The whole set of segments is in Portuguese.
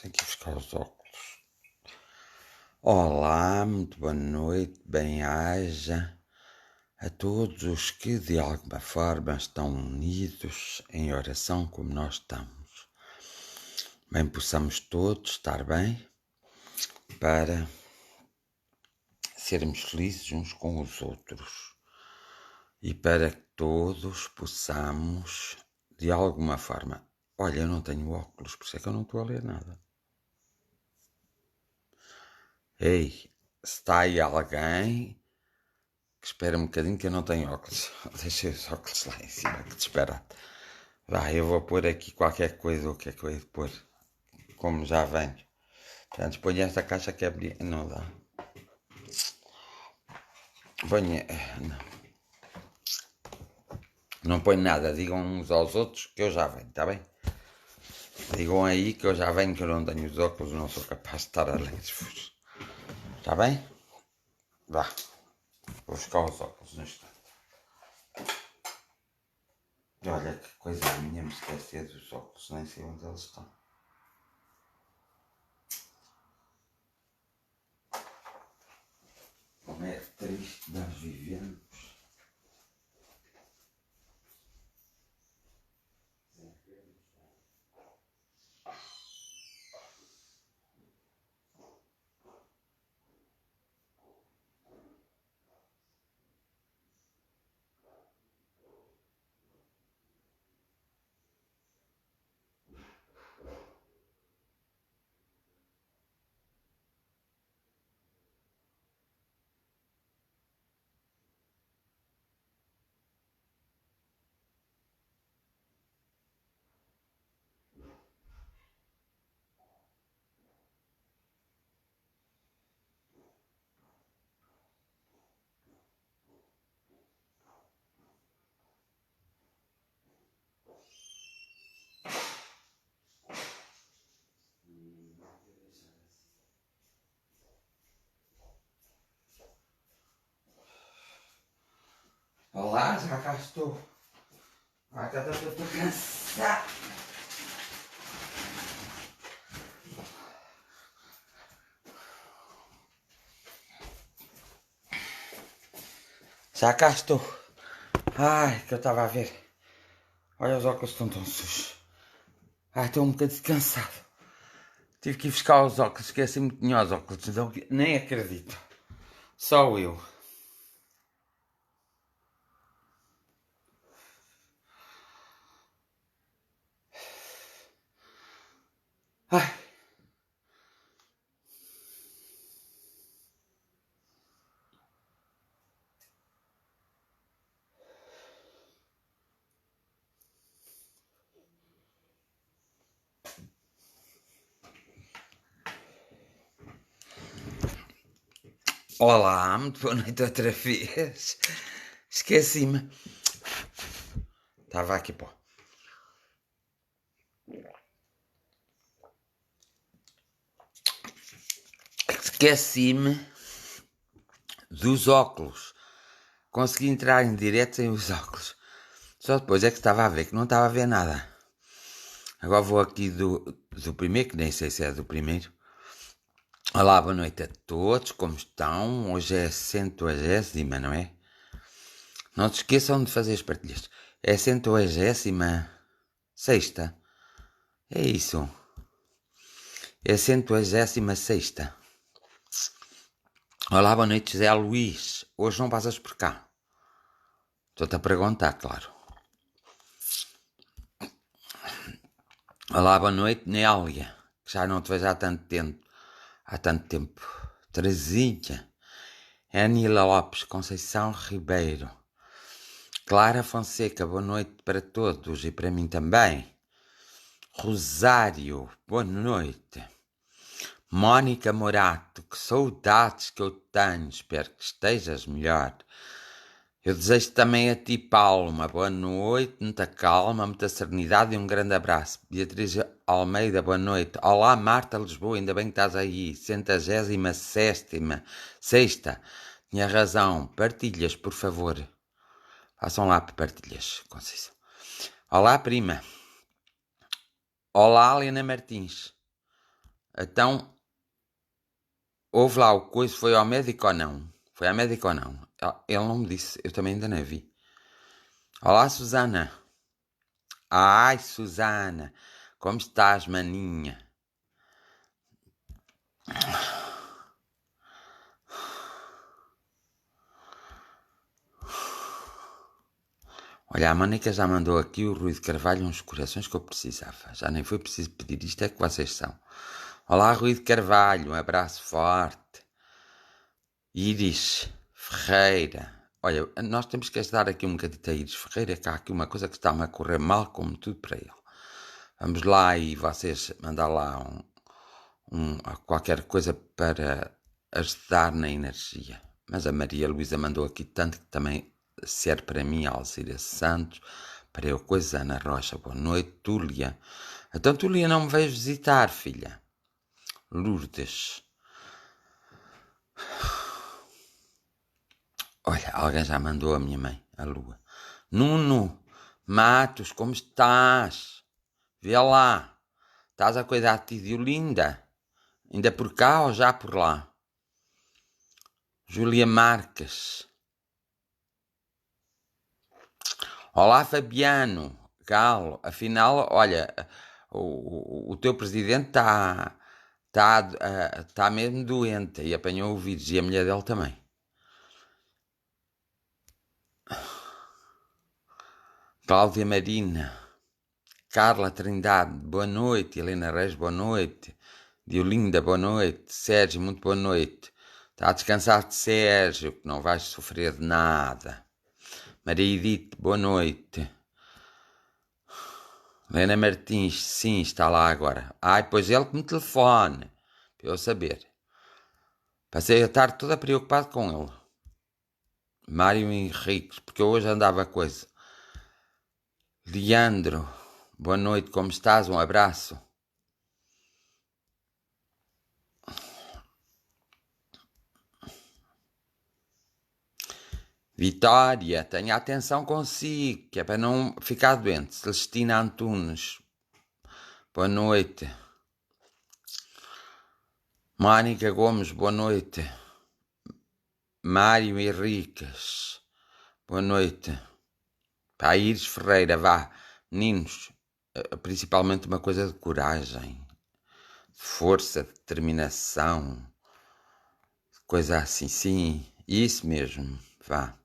Tenho que ir buscar os óculos. Olá, muito boa noite, bem-aja a todos os que de alguma forma estão unidos em oração como nós estamos. Bem, possamos todos estar bem para sermos felizes uns com os outros e para que todos possamos, de alguma forma... Olha, eu não tenho óculos, por isso é que eu não estou a ler nada. Ei, se está aí alguém que espera um bocadinho que eu não tenho óculos. Deixei os óculos lá em cima, que disparate. Vai, eu vou pôr aqui qualquer coisa, o que é que eu hei de pôr? Como já venho. Portanto, ponho esta caixa que é... Não dá. Ponho... Não. Não ponho nada, digam uns aos outros que eu já venho, está bem? Digam aí que eu já venho, que eu não tenho os óculos, não sou capaz de estar a ler. Está bem? Vá. Vou buscar os óculos no instante. Olha que coisa minha, me esqueci dos óculos, nem sei onde eles estão. Como é triste nós vivemos. Olá, já cá estou. Ai, que eu estou cansado. Já cá estou. Ai, que eu estava a ver. Olha, os óculos estão tão sujos. Ai, estou um bocadinho cansado. Tive que ir buscar os óculos, esqueci-me que tinha os óculos. Então, nem acredito. Só eu. Ai. Olá, muito boa noite outra vez. Esqueci-me. Estava aqui, pô. Esqueci-me dos óculos. Consegui entrar em direto sem os óculos. Só depois é que estava a ver, que não estava a ver nada. Agora vou aqui do primeiro, que nem sei se é do primeiro. Olá, boa noite a todos, como estão? Hoje é a 100ª, não é? Não se esqueçam de fazer as partilhas. É a 106ª. É isso. É a 106ª. Olá, boa noite, José Luís. Hoje não passas por cá. Estou-te a perguntar, claro. Olá, boa noite, Nélia. Já não te vejo há tanto tempo. Terezinha. Anila Lopes, Conceição Ribeiro. Clara Fonseca, boa noite para todos e para mim também. Rosário, boa noite. Mónica Morato, que saudades que eu tenho, espero que estejas melhor. Eu desejo também a ti, Paulo, uma boa noite, muita calma, muita serenidade e um grande abraço. Beatriz Almeida, boa noite. Olá, Marta Lisboa, ainda bem que estás aí. 107ª. Tinha razão. Partilhas, por favor. Façam lá partilhas, Conceição. Olá, prima. Olá, Helena Martins. Então, houve lá o coisa, foi ao médico ou não? Foi ao médico ou não? Ele não me disse, eu também ainda não vi. Olá, Susana. Ai, Susana, como estás, maninha? Olha, a Mónica já mandou aqui o Rui de Carvalho uns corações que eu precisava. Já nem foi preciso pedir, isto é que vocês são. Olá, Rui de Carvalho, um abraço forte. Iris Ferreira. Olha, nós temos que ajudar aqui um bocadinho a Iris Ferreira, que há aqui uma coisa que está-me a correr mal, como tudo para ele. Vamos lá e vocês mandar lá qualquer coisa para ajudar na energia. Mas a Maria Luísa mandou aqui tanto que também serve para mim, Alzira Santos, para eu coisa, Ana Rocha, boa noite, Túlia. Então Túlia não me veio visitar, filha. Lourdes. Olha, alguém já mandou a minha mãe, a Lua. Nuno Matos, como estás? Vê lá. Estás a cuidar de ti de Olinda? Ainda por cá ou já por lá? Júlia Marques. Olá, Fabiano. Galo. Afinal, olha, o teu presidente está mesmo doente e apanhou o vírus. E a mulher dele também. Cláudia Marina. Carla Trindade, boa noite. Helena Reis, boa noite. Diolinda, boa noite. Sérgio, muito boa noite. Está a descansar de Sérgio, que não vais sofrer de nada. Maria Edith, boa noite. Helena Martins, sim, está lá agora. Ai, pois ele que me telefone, para eu saber. Passei a tarde toda preocupado com ele. Mário Henriques, porque eu hoje andava coisa. Leandro, boa noite, como estás? Um abraço. Vitória, tenha atenção consigo, que é para não ficar doente. Celestina Antunes, boa noite. Mónica Gomes, boa noite. Mário Henriques, boa noite. Para Iris Ferreira, vá. Meninos, principalmente uma coisa de coragem, de força, de determinação, coisa assim, sim, isso mesmo, vá.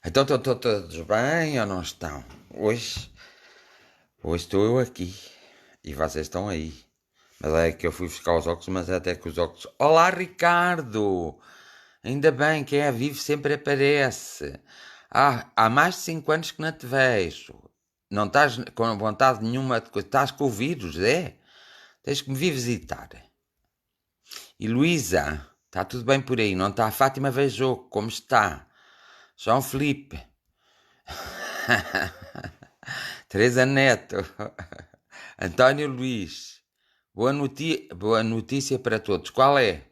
Então estão todos bem ou não estão? Hoje estou eu aqui e vocês estão aí. Mas é que eu fui buscar os óculos, mas até que os óculos... Olá, Ricardo! Ainda bem, quem é vivo sempre aparece. Há mais de 5 anos que não te vejo. Não estás com vontade nenhuma de coisa. Estás com o vírus, é? Tens que me vir visitar. E Luísa, está tudo bem por aí? Não está? A Fátima Vejo, como está? João Felipe. Teresa Neto. António Luís. Boa notícia para todos. Qual é?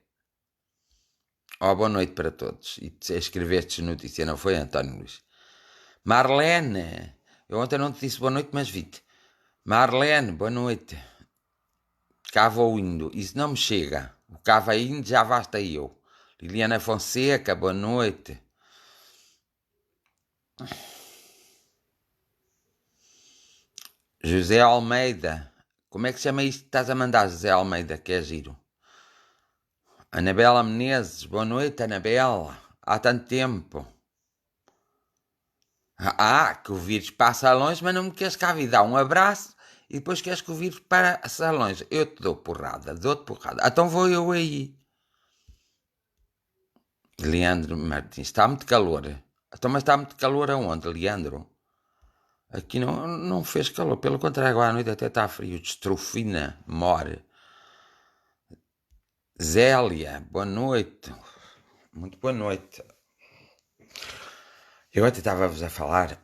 Boa noite para todos. E escreveste notícia, não foi, António Luís? Marlene. Eu ontem não te disse boa noite, mas vi-te. Marlene, boa noite. Cá vou indo. Isso não me chega. O cá vai indo, já basta eu. Liliana Fonseca, boa noite. José Almeida. Como é que se chama isto que estás a mandar, José Almeida, que é giro? Anabela Menezes, boa noite, Anabela. Há tanto tempo. Que o vírus passa longe, mas não me queres cá vir dar um abraço e depois queres que o vírus passe longe. Eu te dou porrada, dou-te porrada. Então vou eu aí. Leandro Martins, está muito calor. Então, mas está muito calor aonde, Leandro? Aqui não fez calor, pelo contrário, agora à noite até está frio. Destrofina, more. Zélia, boa noite. Muito boa noite. Eu até estava-vos a falar.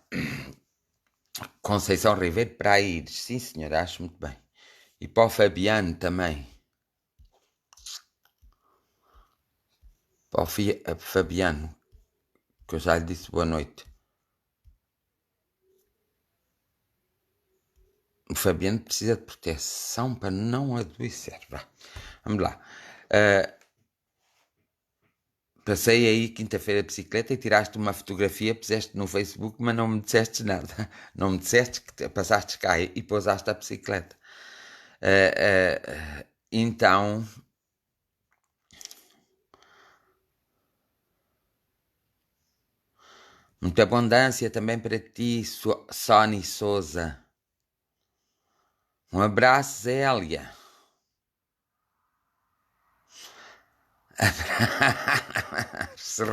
Conceição Ribeiro para ir. Sim, senhor, acho muito bem. E para o Fabiano também. Para o Fabiano, que eu já lhe disse boa noite. O Fabiano precisa de proteção para não adoecer. Vamos lá. Passei aí quinta-feira de bicicleta e tiraste uma fotografia, puseste no Facebook, mas não me disseste nada. Não me disseste que passaste cá e pousaste a bicicleta. Então, muita abundância também para ti, Sony Souza. Um abraço, Zélia.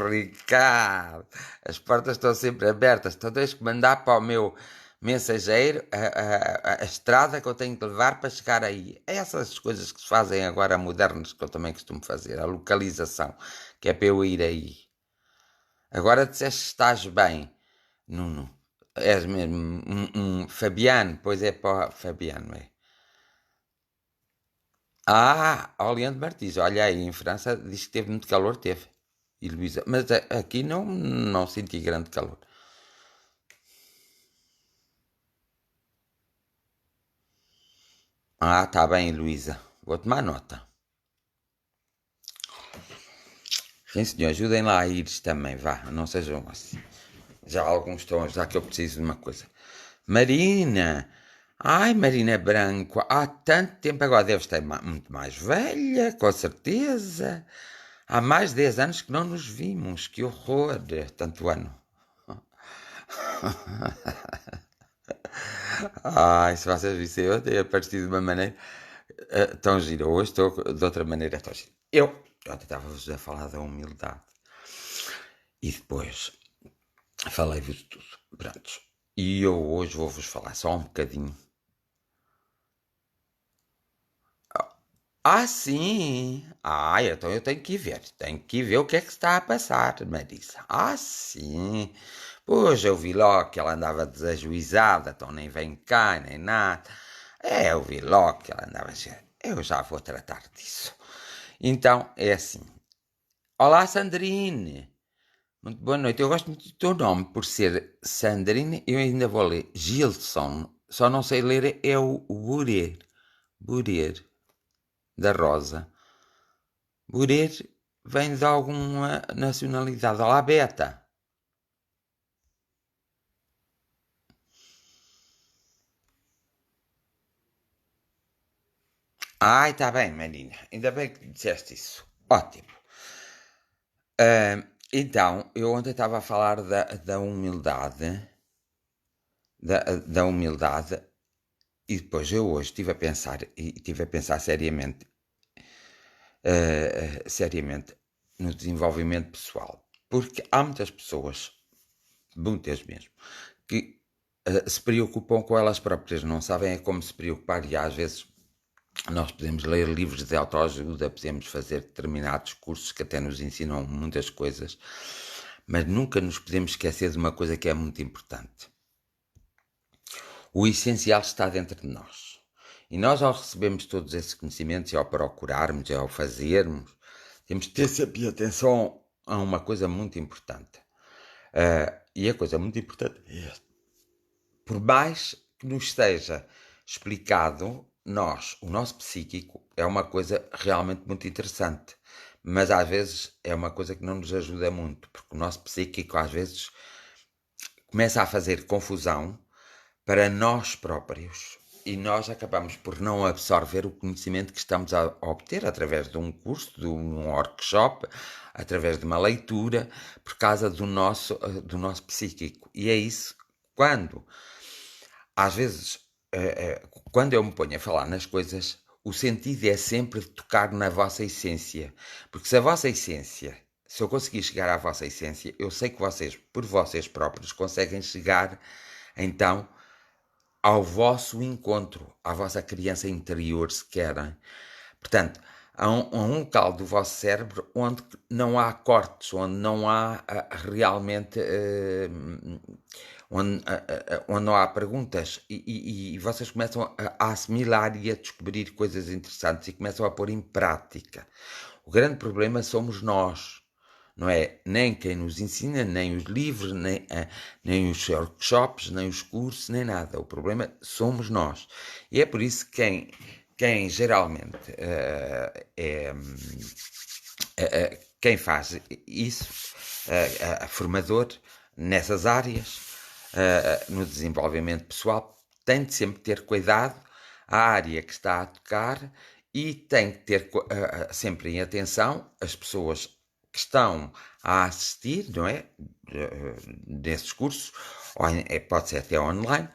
Ricardo, as portas estão sempre abertas, então tens que mandar para o meu mensageiro a estrada que eu tenho que levar para chegar aí. É essas coisas que se fazem agora modernas que eu também costumo fazer, a localização, que é para eu ir aí. Agora disseste que estás bem, Nuno. És mesmo Fabiano, pois é para Fabiano, é. Oleando Martins, olha aí, em França diz que teve muito calor, teve. E Luísa, mas aqui não senti grande calor. Tá bem, Luísa. Vou tomar nota. Sim, senhor, ajudem lá a Iris também, vá, não sejam assim. Já alguns estão a ajudar que eu preciso de uma coisa. Marina! Ai, Marina Branco, há tanto tempo, agora deve estar muito mais velha, com certeza. Há mais de 10 anos que não nos vimos, que horror, tanto ano. Ai, se vocês vissem, eu tenho aparecido de uma maneira tão gira. Hoje estou de outra maneira tão gira. Eu ontem estava-vos a falar da humildade. E depois falei-vos tudo. Prontos. E eu hoje vou-vos falar só um bocadinho. Sim. Então eu tenho que ir ver. Tenho que ir ver o que é que está a passar, Marisa. Sim. Pois eu vi logo que ela andava desajuizada, então nem vem cá, nem nada. Eu vi logo que ela andava. Eu já vou tratar disso. Então, é assim. Olá, Sandrine. Muito boa noite. Eu gosto muito do teu nome, por ser Sandrine. Eu ainda vou ler Gilson. Só não sei ler é o Burer. Burer. Da Rosa. Burer vem de alguma nacionalidade. Olá, Beta. Está bem, Marina. Ainda bem que disseste isso. Ótimo. Então, eu ontem estava a falar da humildade. Da humildade. E depois eu hoje estive a pensar seriamente, seriamente no desenvolvimento pessoal. Porque há muitas pessoas, muitas mesmo, que se preocupam com elas próprias, não sabem como se preocupar e às vezes nós podemos ler livros de autoajuda, podemos fazer determinados cursos que até nos ensinam muitas coisas, mas nunca nos podemos esquecer de uma coisa que é muito importante. O essencial está dentro de nós. E nós, ao recebermos todos esses conhecimentos e ao procurarmos e ao fazermos, temos de ter sempre atenção a uma coisa muito importante. E a coisa muito importante é, por mais que nos seja explicado, o nosso psíquico é uma coisa realmente muito interessante, mas às vezes é uma coisa que não nos ajuda muito, porque o nosso psíquico às vezes começa a fazer confusão para nós próprios e nós acabamos por não absorver o conhecimento que estamos a obter através de um curso, de um workshop, através de uma leitura, por causa do nosso psíquico. E é isso, às vezes, quando eu me ponho a falar nas coisas, o sentido é sempre tocar na vossa essência. Porque se a vossa essência, se eu conseguir chegar à vossa essência, eu sei que vocês, por vocês próprios, conseguem chegar, então, ao vosso encontro, à vossa criança interior, se querem. Portanto, há um local do vosso cérebro onde não há cortes, onde não há realmente... onde não há perguntas e vocês começam a assimilar e a descobrir coisas interessantes e começam a pôr em prática. O grande problema somos nós. não é nem quem nos ensina, nem os livros, nem os workshops, nem os cursos, nem nada. O problema somos nós. E é por isso que quem geralmente quem faz isso, formador nessas áreas, no desenvolvimento pessoal, tem de sempre ter cuidado à área que está a tocar e tem que ter sempre em atenção as pessoas que estão a assistir, não é? Nesses cursos, ou pode ser até online,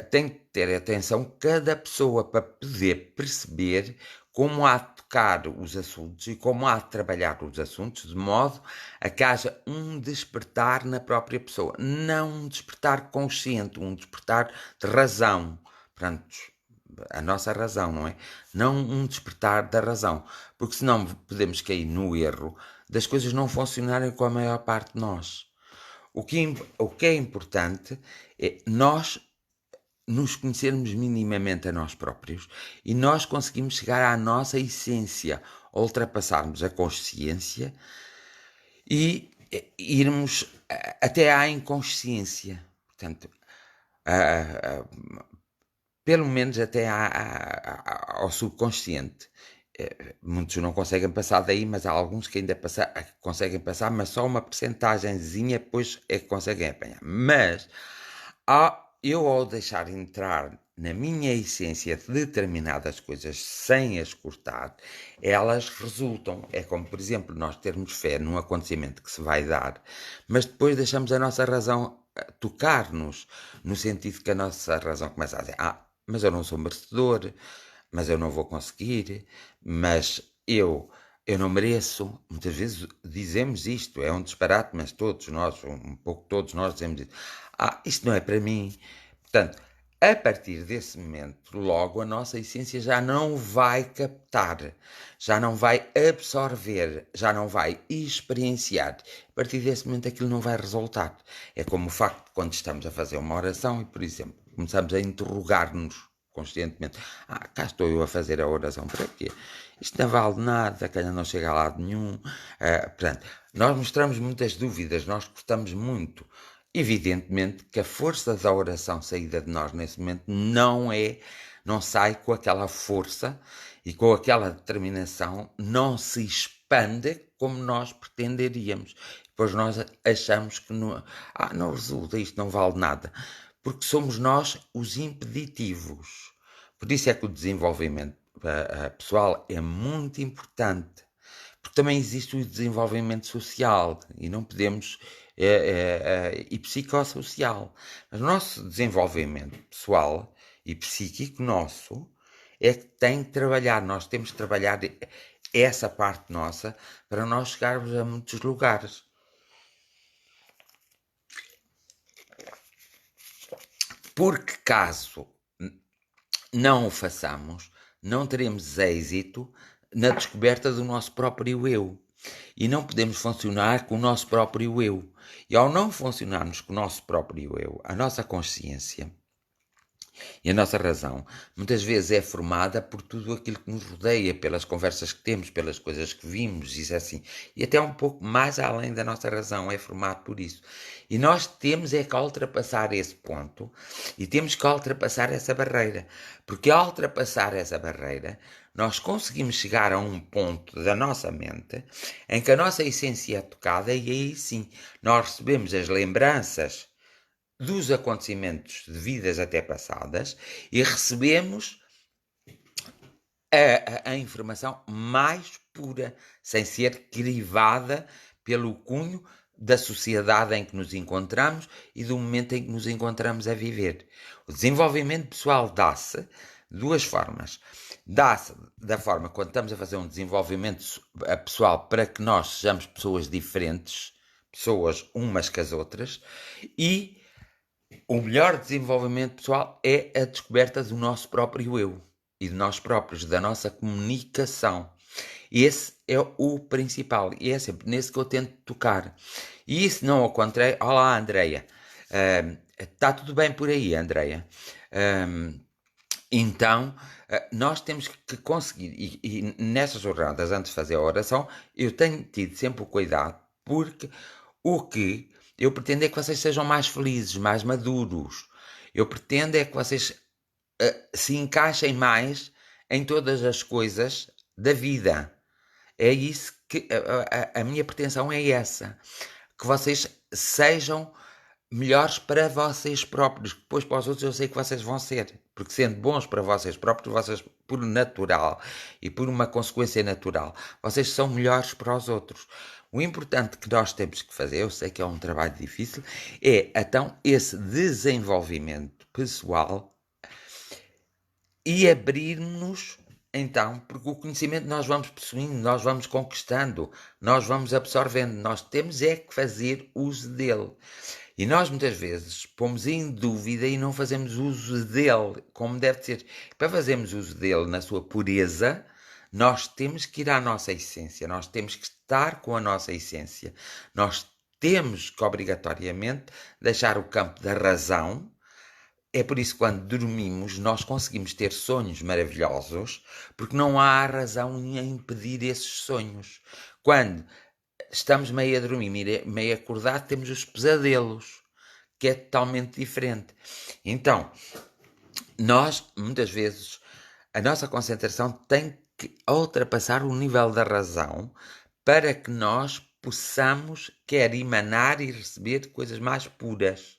tem que ter atenção cada pessoa para poder perceber como há de tocar os assuntos e como há de trabalhar os assuntos de modo a que haja um despertar na própria pessoa. Não um despertar consciente, um despertar de razão. Portanto, a nossa razão, não é? Não um despertar da razão. Porque senão podemos cair no erro das coisas não funcionarem com a maior parte de nós. O que é importante é nós nos conhecermos minimamente a nós próprios e nós conseguimos chegar à nossa essência, ultrapassarmos a consciência e irmos até à inconsciência. Portanto, pelo menos até ao subconsciente. Muitos não conseguem passar daí, mas há alguns que ainda conseguem passar, mas só uma percentagemzinha depois é que conseguem apanhar. Mas eu, ao deixar entrar na minha essência de determinadas coisas sem as cortar, elas resultam. É como, por exemplo, nós termos fé num acontecimento que se vai dar, mas depois deixamos a nossa razão tocar-nos, no sentido que a nossa razão começa a dizer: mas eu não sou merecedor, mas eu não vou conseguir, mas eu não mereço. Muitas vezes dizemos isto, é um disparate, mas todos nós, um pouco todos nós dizemos isto. Isto não é para mim. Portanto, a partir desse momento, logo a nossa essência já não vai captar, já não vai absorver, já não vai experienciar. A partir desse momento aquilo não vai resultar. É como o facto de quando estamos a fazer uma oração e, por exemplo, começamos a interrogar-nos conscientemente: cá estou eu a fazer a oração, para quê? Isto não vale nada, que não chega a lado nenhum. Portanto, nós mostramos muitas dúvidas, nós gostamos muito. Evidentemente que a força da oração saída de nós nesse momento não sai com aquela força e com aquela determinação, não se expande como nós pretenderíamos. Depois nós achamos que não resulta, isto não vale nada, porque somos nós os impeditivos. Por isso é que o desenvolvimento pessoal é muito importante, porque também existe o desenvolvimento social e não podemos e psicossocial. Mas o nosso desenvolvimento pessoal e psíquico nosso é que tem que trabalhar. Nós temos que trabalhar essa parte nossa para nós chegarmos a muitos lugares. Porque caso não o façamos, não teremos êxito na descoberta do nosso próprio eu. E não podemos funcionar com o nosso próprio eu. E ao não funcionarmos com o nosso próprio eu, a nossa consciência e a nossa razão, muitas vezes é formada por tudo aquilo que nos rodeia, pelas conversas que temos, pelas coisas que vimos, isso assim. E até um pouco mais além da nossa razão, é formado por isso. E nós temos é que ultrapassar esse ponto e temos que ultrapassar essa barreira. Porque ao ultrapassar essa barreira, nós conseguimos chegar a um ponto da nossa mente em que a nossa essência é tocada e aí sim, nós recebemos as lembranças dos acontecimentos de vidas até passadas e recebemos a informação mais pura, sem ser crivada pelo cunho da sociedade em que nos encontramos e do momento em que nos encontramos a viver. O desenvolvimento pessoal dá-se de duas formas. Dá-se da forma quando estamos a fazer um desenvolvimento pessoal para que nós sejamos pessoas diferentes, pessoas umas que as outras, e o melhor desenvolvimento pessoal é a descoberta do nosso próprio eu e de nós próprios, da nossa comunicação. Esse é o principal e é sempre nesse que eu tento tocar. E isso não ao contrário. Olá, Andreia. Está tudo bem por aí, Andreia? Então, nós temos que conseguir, e nessas jornadas, antes de fazer a oração, eu tenho tido sempre o cuidado porque o que eu pretendo é que vocês sejam mais felizes, mais maduros. Eu pretendo é que vocês se encaixem mais em todas as coisas da vida. É isso que a minha pretensão é essa. Que vocês sejam melhores para vocês próprios. Depois para os outros eu sei que vocês vão ser. Porque sendo bons para vocês próprios, vocês por natural e por uma consequência natural, vocês são melhores para os outros. O importante que nós temos que fazer, eu sei que é um trabalho difícil, é então esse desenvolvimento pessoal e abrir-nos, então, porque o conhecimento nós vamos possuindo, nós vamos conquistando, nós vamos absorvendo, nós temos é que fazer uso dele. E nós muitas vezes pomos em dúvida e não fazemos uso dele como deve ser. Para fazermos uso dele na sua pureza, nós temos que ir à nossa essência, nós temos que estar com a nossa essência, nós temos que obrigatoriamente deixar o campo da razão. É por isso que quando dormimos nós conseguimos ter sonhos maravilhosos, porque não há razão em impedir esses sonhos. Quando estamos meio a dormir, meio acordado, temos os pesadelos, que é totalmente diferente. Então, nós, muitas vezes, a nossa concentração tem que ultrapassar o nível da razão para que nós possamos quer emanar e receber coisas mais puras,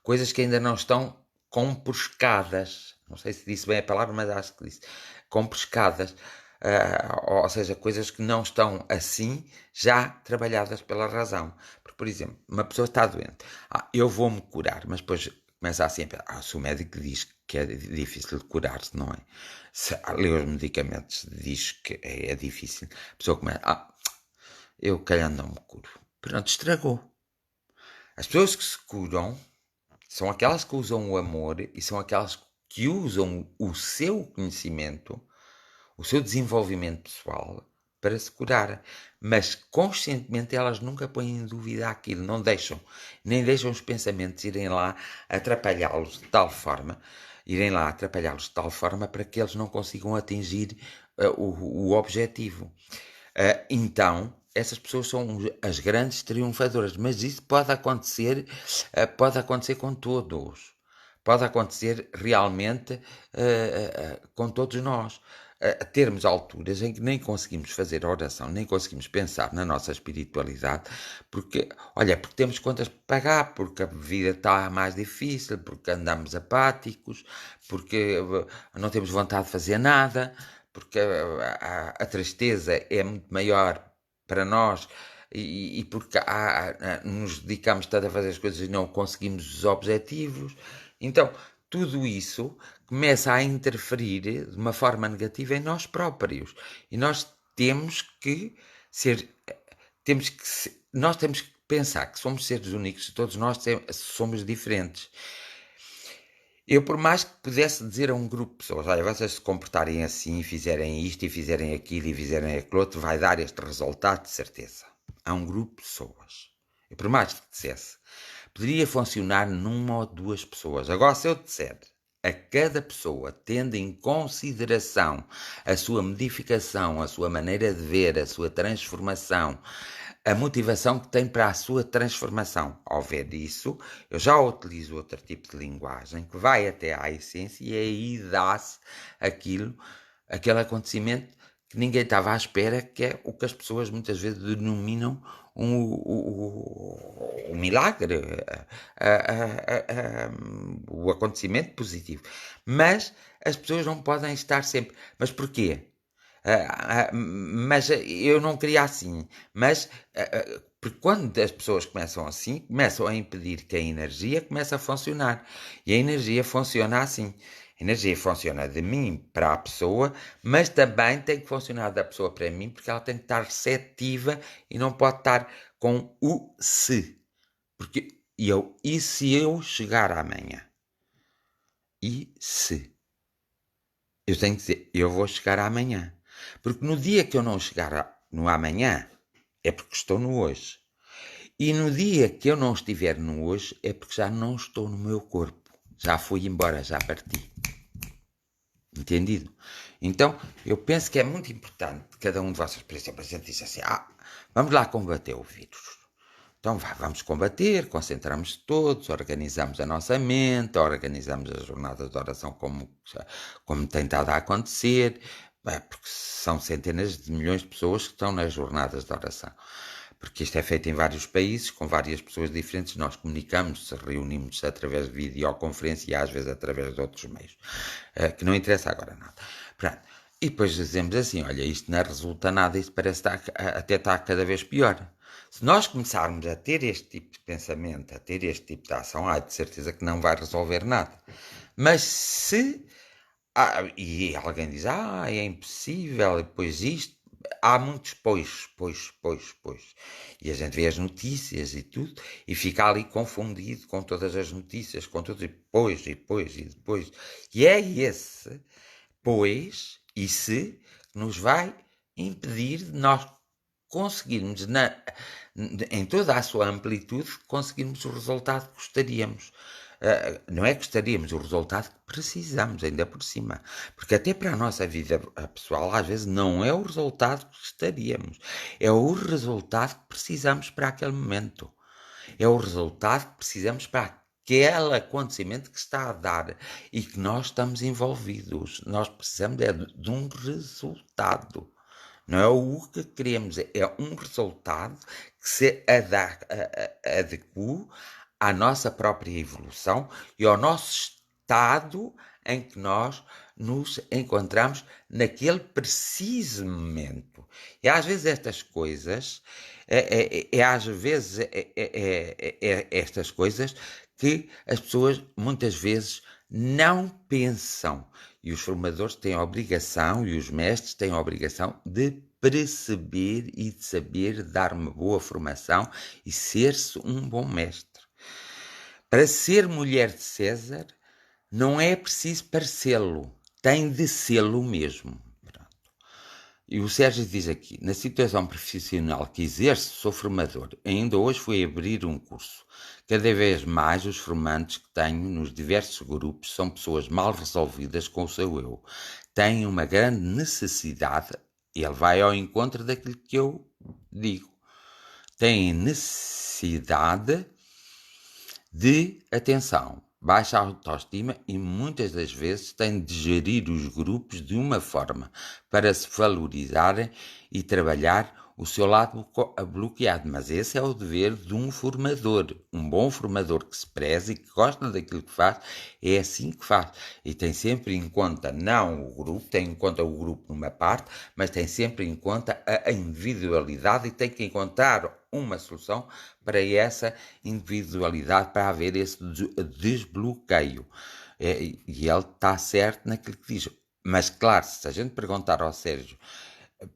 coisas que ainda não estão compuscadas. Não sei se disse bem a palavra, mas acho que disse. Compuscadas. Ou seja, coisas que não estão assim já trabalhadas pela razão. Porque, por exemplo, uma pessoa está doente. Eu vou-me curar, mas depois começa assim a pensar, se o médico diz que é difícil de curar-se, não é? Se lê os medicamentos, diz que é difícil. A pessoa começa, eu calhar não me curo. Pronto, estragou. As pessoas que se curam são aquelas que usam o amor e são aquelas que usam o seu conhecimento, o seu desenvolvimento pessoal para se curar. Mas conscientemente elas nunca põem em dúvida aquilo, não deixam, nem deixam os pensamentos irem lá atrapalhá-los de tal forma, para que eles não consigam atingir o objetivo. Então, essas pessoas são as grandes triunfadoras, mas isso pode acontecer com todos, pode acontecer realmente com todos nós. Termos alturas em que nem conseguimos fazer oração, nem conseguimos pensar na nossa espiritualidade, porque temos contas para pagar, porque a vida está mais difícil, porque andamos apáticos, porque não temos vontade de fazer nada, porque a tristeza é muito maior para nós e porque nos dedicamos tanto a fazer as coisas e não conseguimos os objetivos. Então, tudo isso começa a interferir de uma forma negativa em nós próprios. E nós temos que pensar que somos seres únicos, todos nós somos diferentes. Eu, por mais que pudesse dizer a um grupo de pessoas, vocês se comportarem assim, fizerem isto e fizerem aquilo e fizerem aquilo outro, vai dar este resultado de certeza. Há um grupo de pessoas. Eu, por mais que dissesse, poderia funcionar numa ou duas pessoas. Agora, se eu disser a cada pessoa, tendo em consideração a sua modificação, a sua maneira de ver, a sua transformação, a motivação que tem para a sua transformação. Ao ver isso, eu já utilizo outro tipo de linguagem que vai até à essência e aí dá-se aquele acontecimento que ninguém estava à espera, que é o que as pessoas muitas vezes denominam um milagre, o acontecimento positivo. Mas as pessoas não podem estar sempre. Mas porquê? Mas eu não queria assim. Mas porque quando as pessoas começam assim, começam a impedir que a energia comece a funcionar. E a energia funciona assim. A energia funciona de mim para a pessoa, mas também tem que funcionar da pessoa para mim, porque ela tem que estar receptiva e não pode estar com o se. Porque e se eu chegar amanhã? E se? Eu tenho que dizer, eu vou chegar amanhã. Porque no dia que eu não chegar no amanhã, é porque estou no hoje. E no dia que eu não estiver no hoje, é porque já não estou no meu corpo. Já fui embora, já parti. Entendido? Então, eu penso que é muito importante cada um de vocês, por exemplo, a gente diz assim, vamos lá combater o vírus. Então vamos combater, concentramos todos, organizamos a nossa mente, organizamos as jornadas de oração como tem estado a acontecer, porque são centenas de milhões de pessoas que estão nas jornadas de oração. Porque isto é feito em vários países, com várias pessoas diferentes, nós comunicamos, reunimos através de videoconferência e às vezes através de outros meios, que não interessa agora nada. Pronto. E depois dizemos assim, olha, isto não resulta nada, isto parece até está cada vez pior. Se nós começarmos a ter este tipo de pensamento, a ter este tipo de ação, de certeza que não vai resolver nada. Mas se... e alguém diz, é impossível, e depois isto, há muitos pois. E a gente vê as notícias e tudo, e fica ali confundido com todas as notícias, com tudo, e depois. E é esse, pois, e se, nos vai impedir de nós conseguirmos, em toda a sua amplitude, conseguirmos o resultado que gostaríamos. Não é que gostaríamos, o resultado que precisamos, ainda por cima. Porque até para a nossa vida pessoal, às vezes, não é o resultado que gostaríamos. É o resultado que precisamos para aquele momento. É o resultado que precisamos para aquele acontecimento que está a dar e que nós estamos envolvidos. Nós precisamos de um resultado. Não é o que queremos, é um resultado que se adequa à nossa própria evolução e ao nosso estado em que nós nos encontramos naquele preciso momento. E às vezes estas coisas, estas coisas que as pessoas muitas vezes não pensam. E os formadores têm a obrigação, e os mestres têm a obrigação de perceber e de saber dar uma boa formação e ser-se um bom mestre. Para ser mulher de César, não é preciso parecê-lo, tem de sê-lo mesmo. E o Sérgio diz aqui, na situação profissional que exerce, sou formador. Ainda hoje fui abrir um curso. Cada vez mais os formandos que tenho nos diversos grupos são pessoas mal resolvidas com o seu eu. Têm uma grande necessidade, ele vai ao encontro daquilo que eu digo. Têm necessidade de atenção, baixa autoestima e muitas das vezes têm de gerir os grupos de uma forma para se valorizarem e trabalhar o seu lado bloqueado. Mas esse é o dever de um formador. Um bom formador que se preze e que gosta daquilo que faz, é assim que faz. E tem sempre em conta não o grupo, tem em conta o grupo numa parte, mas tem sempre em conta a individualidade e tem que encontrar uma solução para essa individualidade, para haver esse desbloqueio. E ele está certo naquilo que diz. Mas, claro, se a gente perguntar ao Sérgio,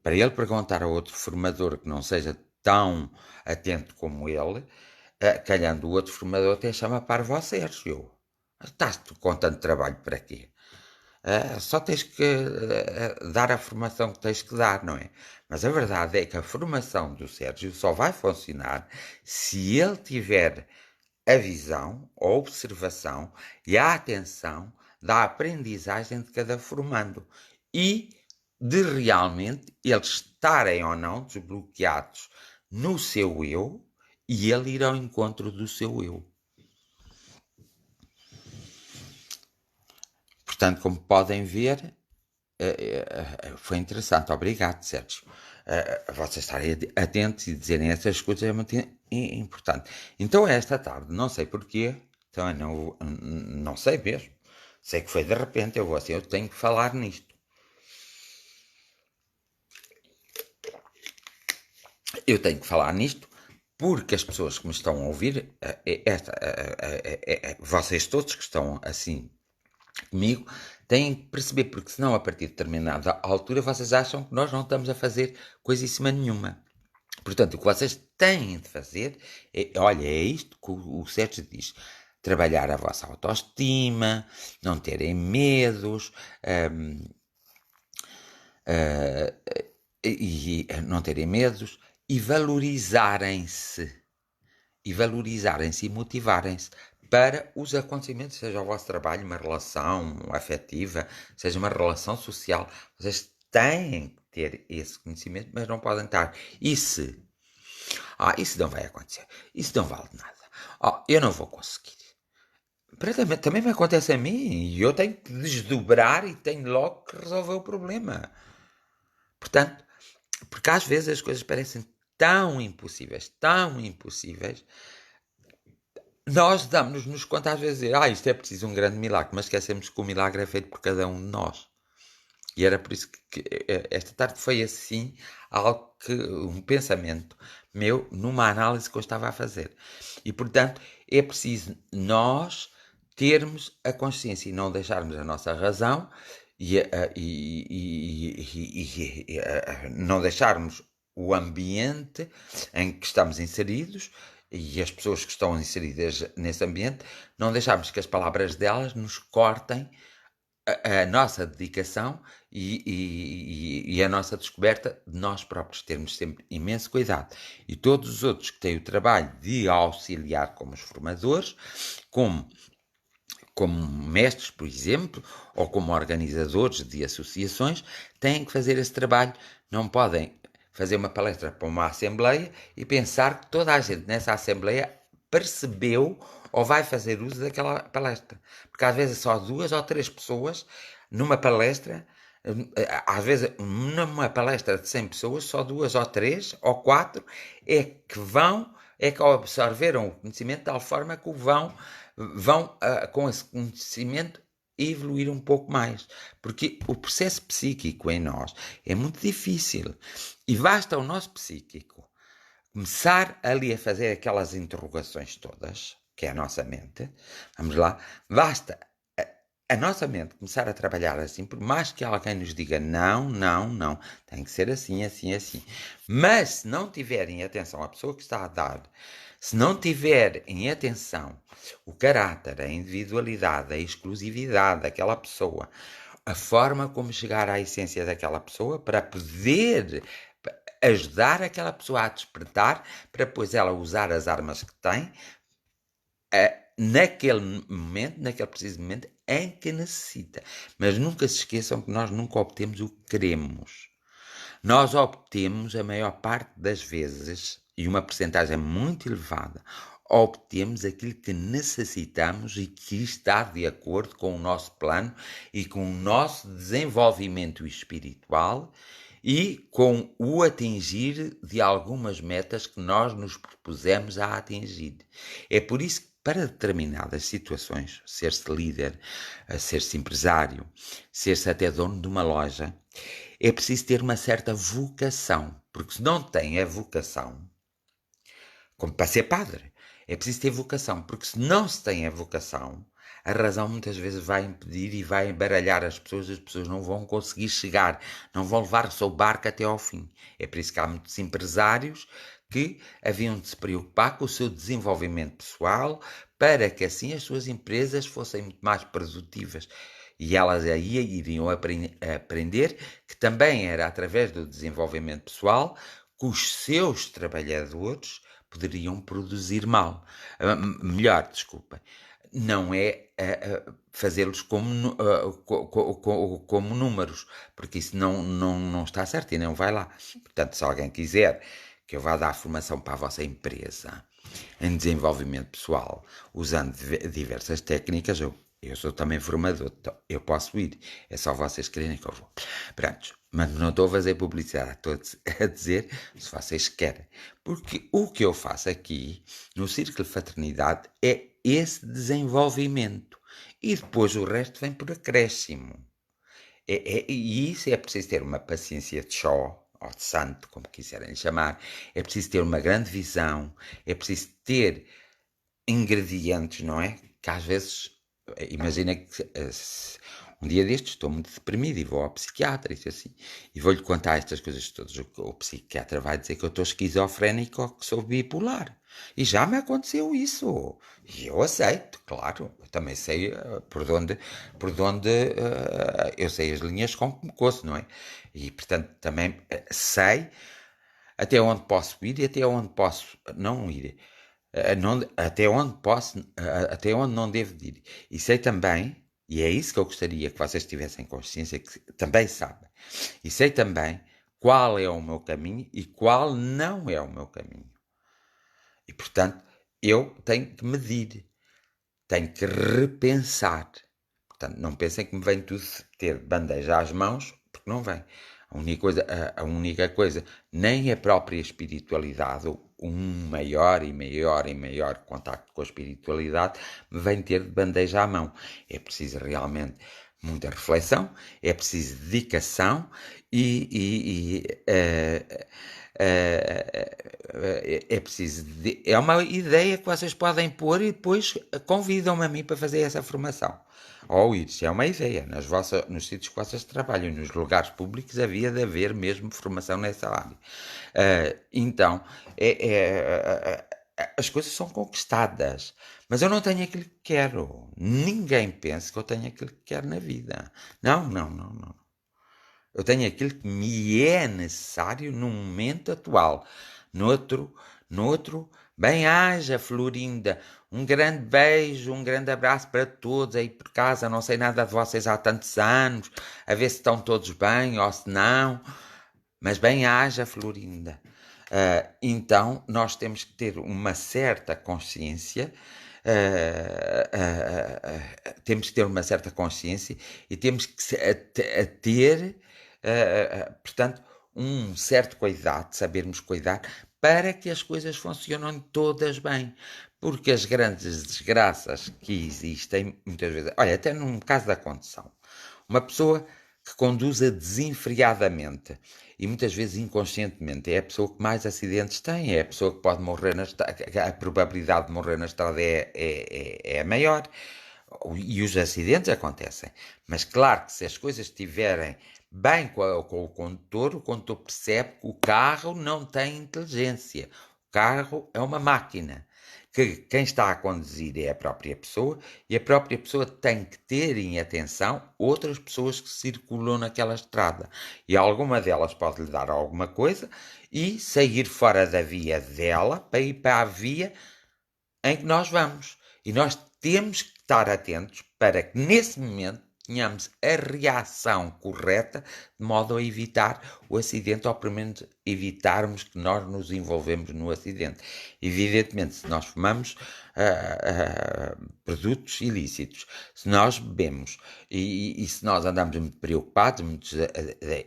para ele perguntar a outro formador que não seja tão atento como ele, calhando o outro formador até chama parvo ao Sérgio. Estás-te com tanto trabalho para quê? Só tens que dar a formação que tens que dar, não é? Mas a verdade é que a formação do Sérgio só vai funcionar se ele tiver a visão, a observação e a atenção da aprendizagem de cada formando e de realmente eles estarem ou não desbloqueados no seu eu e ele ir ao encontro do seu eu. Portanto, como podem ver, foi interessante. Obrigado, Sérgio. Vocês estarem atentos e dizerem essas coisas é muito importante. Então, esta tarde, não sei porquê, também não sei mesmo. Sei que foi de repente, eu tenho que falar nisto. Eu tenho que falar nisto porque as pessoas que me estão a ouvir, vocês todos que estão assim comigo, têm que perceber, porque senão a partir de determinada altura vocês acham que nós não estamos a fazer coisíssima nenhuma. Portanto, o que vocês têm de fazer é isto que o Sérgio diz. Trabalhar a vossa autoestima, não terem medos, e não terem medos e valorizarem-se. E motivarem-se para os acontecimentos, seja o vosso trabalho, uma relação afetiva, seja uma relação social. Vocês têm que ter esse conhecimento, mas não podem estar. E se? Isso não vai acontecer. Isso não vale nada. Eu não vou conseguir. Também me acontece a mim e eu tenho que desdobrar e tenho logo que resolver o problema. Portanto, porque às vezes as coisas parecem tão impossíveis, nós damos-nos conta às vezes, isto é preciso um grande milagre, mas esquecemos que o milagre é feito por cada um de nós. E era por isso que esta tarde foi assim, um pensamento meu, numa análise que eu estava a fazer. E, portanto, é preciso nós termos a consciência e não deixarmos a nossa razão não deixarmos o ambiente em que estamos inseridos e as pessoas que estão inseridas nesse ambiente, não deixarmos que as palavras delas nos cortem a nossa dedicação e a nossa descoberta de nós próprios, termos sempre imenso cuidado. E todos os outros que têm o trabalho de auxiliar como os formadores, como mestres, por exemplo, ou como organizadores de associações, têm que fazer esse trabalho. Não podem fazer uma palestra para uma assembleia e pensar que toda a gente nessa assembleia percebeu ou vai fazer uso daquela palestra. Porque às vezes só 2 ou 3 pessoas numa palestra, às vezes numa palestra de 100 pessoas, só 2 ou 3 ou 4 é que absorveram o conhecimento de tal forma que vão com esse conhecimento evoluir um pouco mais, porque o processo psíquico em nós é muito difícil e basta o nosso psíquico começar ali a fazer aquelas interrogações todas, que é a nossa mente, vamos lá, basta a nossa mente começar a trabalhar assim, por mais que alguém nos diga não, tem que ser assim, assim, assim. Mas se não tiverem atenção, a pessoa que está a dar, se não tiver em atenção o caráter, a individualidade, a exclusividade daquela pessoa, a forma como chegar à essência daquela pessoa para poder ajudar aquela pessoa a despertar, para depois ela usar as armas que tem, naquele momento, naquele preciso momento em que necessita. Mas nunca se esqueçam que nós nunca obtemos o que queremos. Nós obtemos, a maior parte das vezes, e uma percentagem muito elevada, obtemos aquilo que necessitamos e que está de acordo com o nosso plano e com o nosso desenvolvimento espiritual e com o atingir de algumas metas que nós nos propusemos a atingir. É por isso que para determinadas situações, ser-se líder, ser-se empresário, ser-se até dono de uma loja, é preciso ter uma certa vocação, porque se não tem a vocação, como para ser padre, é preciso ter vocação, porque se não se tem a vocação, a razão muitas vezes vai impedir e vai embaralhar as pessoas não vão conseguir chegar, não vão levar o seu barco até ao fim. É por isso que há muitos empresários que haviam de se preocupar com o seu desenvolvimento pessoal para que assim as suas empresas fossem muito mais produtivas. E elas aí iriam aprender que também era através do desenvolvimento pessoal que os seus trabalhadores poderiam produzir melhor, desculpem. Não é fazê-los como números, porque isso não está certo e não vai lá. Portanto, se alguém quiser que eu vá dar formação para a vossa empresa em desenvolvimento pessoal, usando diversas técnicas, eu sou também formador, então eu posso ir. É só vocês quererem que eu vou. Pronto, mas não estou a fazer publicidade, estou a dizer se vocês querem. Porque o que eu faço aqui, no Círculo de Fraternidade, é esse desenvolvimento. E depois o resto vem por acréscimo. E isso é preciso ter uma paciência de Jó, ou de santo, como quiserem chamar. É preciso ter uma grande visão. É preciso ter ingredientes, não é? Que às vezes, imagina que um dia destes estou muito deprimido e vou ao psiquiatra e assim, e vou-lhe contar estas coisas todas. O psiquiatra vai dizer que eu estou esquizofrénico ou que sou bipolar. E já me aconteceu isso. E eu aceito, claro. Eu também sei por onde eu sei as linhas com que me coço, não é? E portanto também sei até onde posso ir e até onde posso não ir. Até onde posso, até onde não devo ir. E sei também, e é isso que eu gostaria que vocês tivessem consciência, que também sabem, e sei também qual é o meu caminho e qual não é o meu caminho. E, portanto, eu tenho que medir, tenho que repensar. Portanto, não pensem que me vem tudo ter bandeja às mãos, porque não vem. A única coisa, nem a própria espiritualidade, um maior e maior e maior contacto com a espiritualidade, me vem ter de bandeja à mão. É preciso realmente muita reflexão, é preciso dedicação é preciso. É uma ideia que vocês podem pôr e depois convidam-me a mim para fazer essa formação. Ou isso é uma ideia. Nos sítios que vocês trabalham, nos lugares públicos, havia de haver mesmo formação nessa área. Então, as coisas são conquistadas. Mas eu não tenho aquilo que quero. Ninguém pensa que eu tenho aquilo que quero na vida. Não, não, não, não. Eu tenho aquilo que me é necessário no momento atual. Noutro, bem-haja, Florinda. Um grande beijo, um grande abraço para todos aí por casa. Não sei nada de vocês há tantos anos, a ver se estão todos bem ou se não. Mas bem-haja, Florinda. Então, nós temos que ter uma certa consciência. Temos que ter uma certa consciência e temos que ter portanto, um certo cuidado, sabermos cuidar, para que as coisas funcionem todas bem. Porque as grandes desgraças que existem, muitas vezes, olha, até no caso da condução, uma pessoa que conduza desenfreadamente e muitas vezes inconscientemente é a pessoa que mais acidentes tem, é a pessoa que pode morrer na estrada, a probabilidade de morrer na estrada é maior. E os acidentes acontecem. Mas claro que se as coisas estiverem bem com o condutor percebe que o carro não tem inteligência. O carro é uma máquina. Que quem está a conduzir é a própria pessoa e a própria pessoa tem que ter em atenção outras pessoas que circulam naquela estrada. E alguma delas pode lhe dar alguma coisa e sair fora da via dela para ir para a via em que nós vamos. E nós temos que estar atentos para que nesse momento tenhamos a reação correta de modo a evitar o acidente ou pelo menos evitarmos que nós nos envolvemos no acidente. Evidentemente, se nós fumamos produtos ilícitos, se nós bebemos e se nós andamos muito preocupados, muito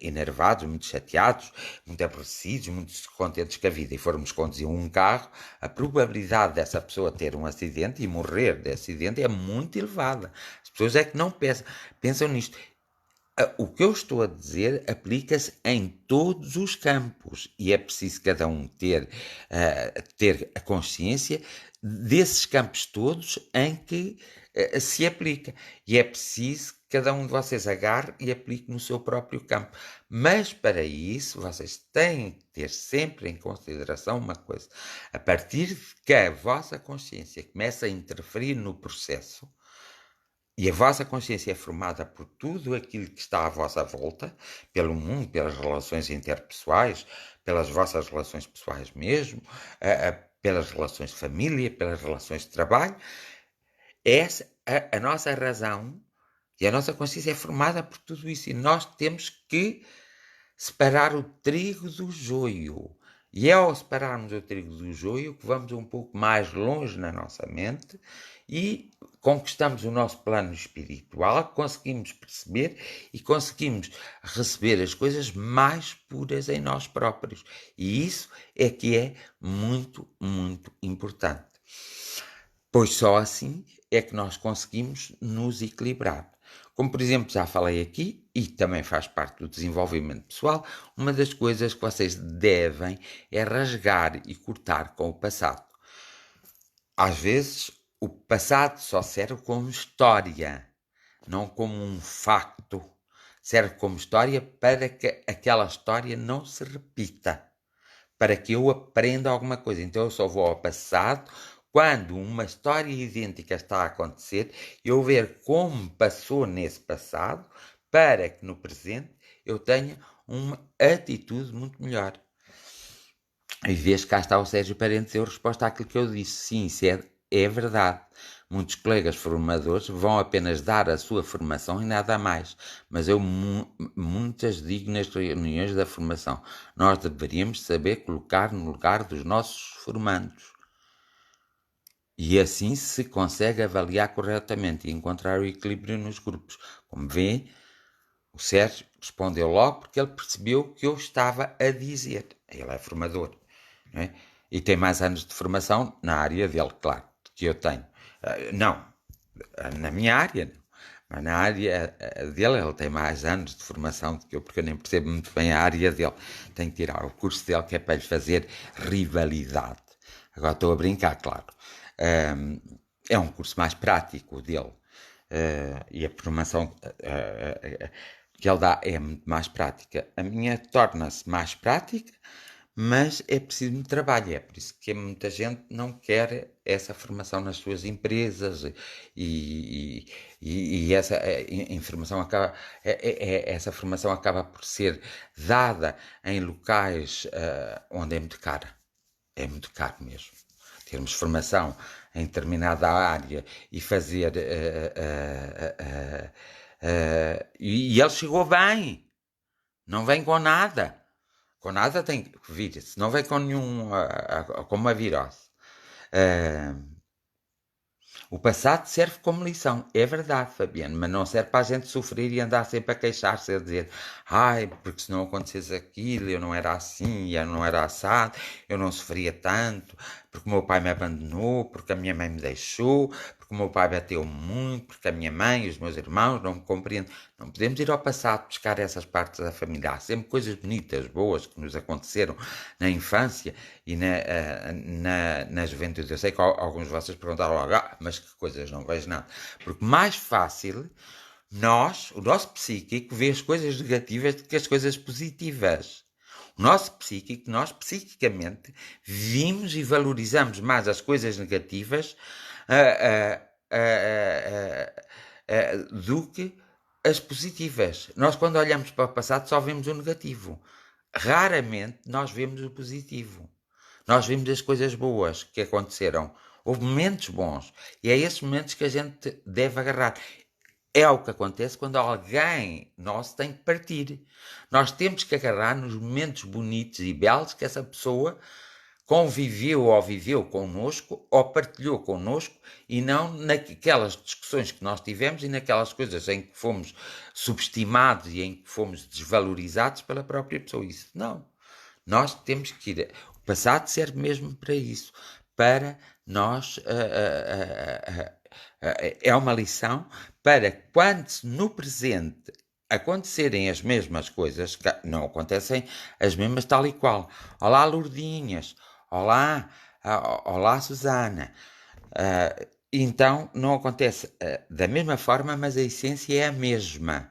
enervados, muito chateados, muito aborrecidos, muito descontentes com a vida e formos conduzir um carro, a probabilidade dessa pessoa ter um acidente e morrer de acidente é muito elevada. As pessoas é que não pensam nisto. O que eu estou a dizer aplica-se em todos os campos e é preciso cada um ter a consciência desses campos todos em que se aplica. E é preciso que cada um de vocês agarre e aplique no seu próprio campo. Mas para isso vocês têm que ter sempre em consideração uma coisa. A partir de que a vossa consciência começa a interferir no processo, e a vossa consciência é formada por tudo aquilo que está à vossa volta, pelo mundo, pelas relações interpessoais, pelas vossas relações pessoais mesmo, pelas relações de família, pelas relações de trabalho. Essa, a nossa razão e a nossa consciência é formada por tudo isso. E nós temos que separar o trigo do joio. E é ao separarmos o trigo do joio que vamos um pouco mais longe na nossa mente e conquistamos o nosso plano espiritual, conseguimos perceber e conseguimos receber as coisas mais puras em nós próprios. E isso é que é muito, muito importante. Pois só assim é que nós conseguimos nos equilibrar. Como, por exemplo, já falei aqui, e também faz parte do desenvolvimento pessoal, uma das coisas que vocês devem é rasgar e cortar com o passado. Às vezes, o passado só serve como história, não como um facto. Serve como história para que aquela história não se repita, para que eu aprenda alguma coisa. Então eu só vou ao passado quando uma história idêntica está a acontecer, eu ver como passou nesse passado, para que no presente eu tenha uma atitude muito melhor. E vês que cá está o Sérgio Parentes deu resposta àquilo que eu disse. Sim, isso é verdade. Muitos colegas formadores vão apenas dar a sua formação e nada mais. Mas eu muitas digo nas reuniões da formação. Nós deveríamos saber colocar no lugar dos nossos formandos. E assim se consegue avaliar corretamente e encontrar o equilíbrio nos grupos. Como vê, o Sérgio respondeu logo porque ele percebeu o que eu estava a dizer. Ele é formador. Não é? E tem mais anos de formação na área dele, claro, que eu tenho. Não, na minha área não. Mas na área dele, ele tem mais anos de formação do que eu, porque eu nem percebo muito bem a área dele. Tenho que tirar o curso dele, que é para lhe fazer rivalidade. Agora estou a brincar, claro. É um curso mais prático dele. E a formação que ele dá é muito mais prática. A minha torna-se mais prática, mas é preciso muito trabalho. É por isso que muita gente não quer essa formação nas suas empresas e essa informação acaba, essa formação acaba por ser dada em locais onde é muito cara. É muito caro mesmo. Termos formação em determinada área e fazer. E ele chegou bem. Não vem com nada. Com nada tem que vir. Se não vem com nenhum. Com uma virose. O passado serve como lição, é verdade, Fabiano, mas não serve para a gente sofrer e andar sempre a queixar-se, a dizer ai, porque se não acontecesse aquilo, eu não era assim, eu não era assado, eu não sofria tanto, porque o meu pai me abandonou, porque a minha mãe me deixou, porque o meu pai bateu muito, porque a minha mãe e os meus irmãos não me compreendem. Não podemos ir ao passado buscar essas partes da família. Há sempre coisas bonitas, boas, que nos aconteceram na infância e na juventude. Eu sei que alguns de vocês perguntaram logo, mas que coisas, não vejo nada. Porque mais fácil, o nosso psíquico, vê as coisas negativas do que as coisas positivas. O nosso psíquico, nós psiquicamente, vimos e valorizamos mais as coisas negativas do que as positivas. Nós, quando olhamos para o passado, só vemos o negativo. Raramente nós vemos o positivo. Nós vimos as coisas boas que aconteceram. Houve momentos bons. E é esses momentos que a gente deve agarrar. É o que acontece quando alguém nosso tem que partir. Nós temos que agarrar nos momentos bonitos e belos que essa pessoa conviveu ou viveu connosco ou partilhou connosco e não naquelas discussões que nós tivemos e naquelas coisas em que fomos subestimados e em que fomos desvalorizados pela própria pessoa. Isso não. Nós temos que ir. O passado serve mesmo para isso, para nós. É uma lição para quando no presente acontecerem as mesmas coisas, não acontecem as mesmas tal e qual. Olá, Lourdinhas. Olá, olá, Susana. Então, não acontece da mesma forma, mas a essência é a mesma.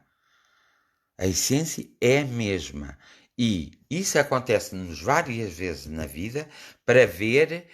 A essência é a mesma. E isso acontece-nos várias vezes na vida para ver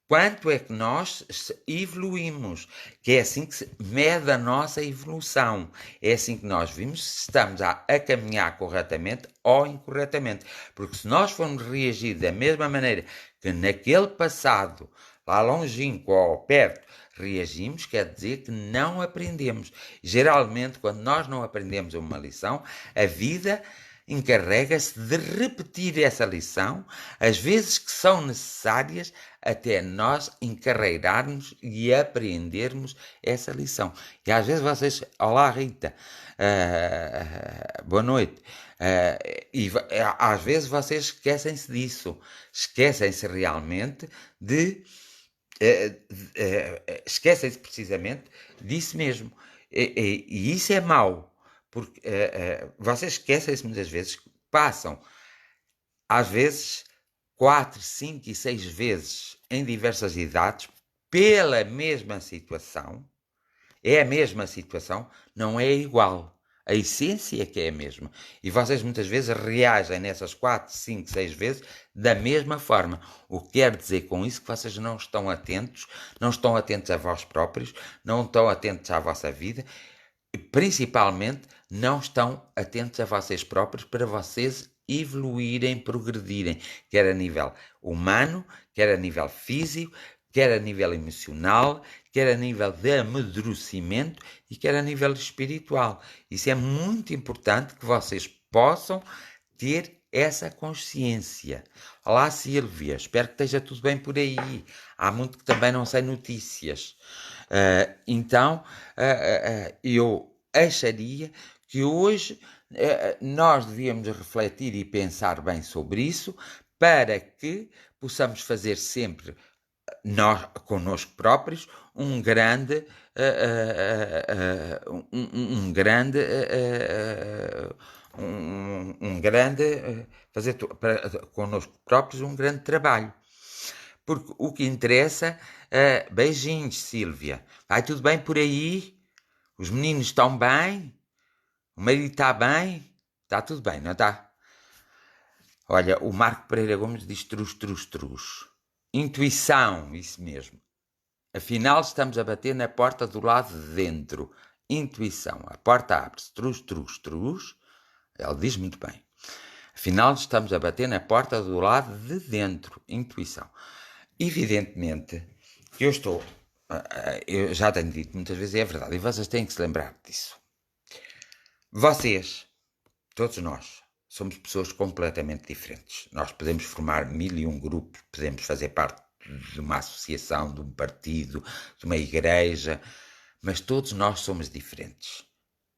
quanto é que nós evoluímos, que é assim que se mede a nossa evolução. É assim que nós vimos se estamos a caminhar corretamente ou incorretamente. Porque se nós formos reagir da mesma maneira que naquele passado, lá longínquo ou perto, reagimos, quer dizer que não aprendemos. Geralmente, quando nós não aprendemos uma lição, a vida encarrega-se de repetir essa lição as vezes que são necessárias até nós encarreirarmos e aprendermos essa lição. E às vezes vocês, olá Rita, boa noite, e às vezes vocês esquecem-se disso, esquecem-se realmente de esquecem-se precisamente disso mesmo. E isso é mau, porque vocês esquecem-se muitas vezes, passam às vezes 4, 5 e 6 vezes em diversas idades pela mesma situação. É a mesma situação, não é igual. A essência é que é a mesma. E vocês muitas vezes reagem nessas 4, 5, 6 vezes da mesma forma. O que quer dizer com isso que vocês não estão atentos a vós próprios, não estão atentos à vossa vida e principalmente não estão atentos a vocês próprios para vocês evoluírem, progredirem, quer a nível humano, quer a nível físico, quer a nível emocional, quer a nível de amadurecimento e quer a nível espiritual. Isso é muito importante que vocês possam ter essa consciência. Olá, Sílvia, espero que esteja tudo bem por aí. Há muito que também não sei notícias. Então, eu acharia que hoje nós devíamos refletir e pensar bem sobre isso para que possamos fazer sempre nós, connosco próprios, um grande um grande um grande fazer para connosco próprios um grande trabalho, porque o que interessa beijinhos, Sílvia, vai tudo bem por aí? Os meninos estão bem? O marido está bem? Está tudo bem, não está? Olha, o Marco Pereira Gomes diz trus, trus, trus. Intuição, isso mesmo. Afinal, estamos a bater na porta do lado de dentro. Intuição. A porta abre-se. Trus, trus, trus. Ele diz muito bem. Afinal, estamos a bater na porta do lado de dentro. Intuição. Evidentemente que eu já tenho dito muitas vezes, é verdade, e vocês têm que se lembrar disso. Vocês, todos nós, somos pessoas completamente diferentes. Nós podemos formar 1001 grupos, podemos fazer parte de uma associação, de um partido, de uma igreja, mas todos nós somos diferentes.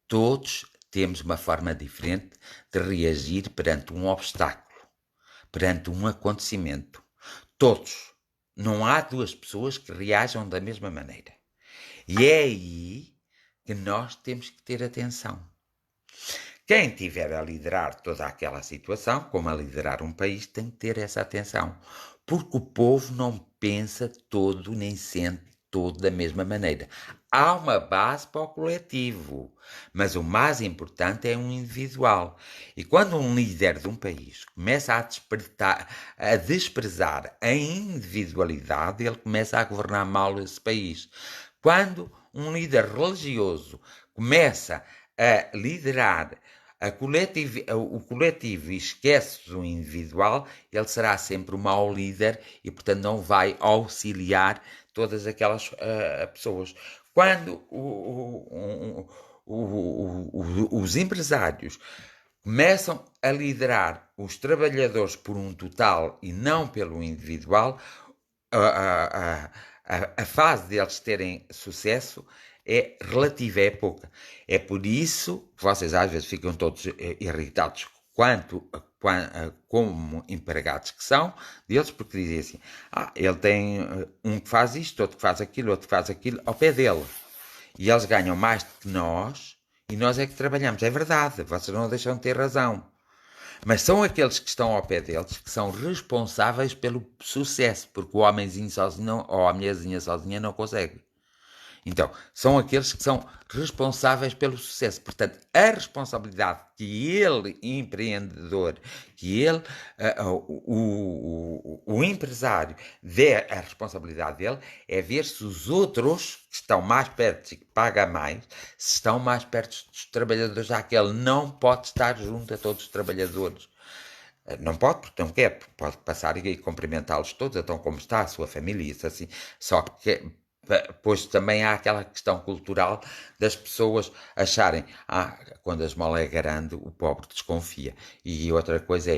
Todos temos uma forma diferente de reagir perante um obstáculo, perante um acontecimento. Todos. Não há duas pessoas que reajam da mesma maneira. E é aí que nós temos que ter atenção. Quem estiver a liderar toda aquela situação, como a liderar um país, tem que ter essa atenção. Porque o povo não pensa todo nem sente todo da mesma maneira. Há uma base para o coletivo, mas o mais importante é um individual. E quando um líder de um país começa a desprezar a individualidade, ele começa a governar mal esse país. Quando um líder religioso começa a liderar o coletivo e esquece do individual, ele será sempre um mau líder e, portanto, não vai auxiliar todas aquelas pessoas. Quando os empresários começam a liderar os trabalhadores por um total e não pelo individual, a fase deles terem sucesso é relativa, é pouca. É por isso que vocês às vezes ficam todos irritados como empregados que são deles, porque dizem assim, ele tem um que faz isto, outro que faz aquilo, outro que faz aquilo, ao pé dele. E eles ganham mais do que nós, e nós é que trabalhamos. É verdade, vocês não deixam de ter razão. Mas são aqueles que estão ao pé deles que são responsáveis pelo sucesso, porque o homenzinho sozinho ou a mulherzinha sozinha não consegue. Então, são aqueles que são responsáveis pelo sucesso. Portanto, a responsabilidade que ele, empreendedor, que ele, o empresário, vê a responsabilidade dele é ver se os outros que estão mais perto e que pagam mais, se estão mais perto dos trabalhadores, já que ele não pode estar junto a todos os trabalhadores. Não pode, porque não quer, porque pode passar e cumprimentá-los todos, então como está a sua família, isso assim. Só que pois também há aquela questão cultural das pessoas acharem, quando a esmola é grande, o pobre desconfia. E outra coisa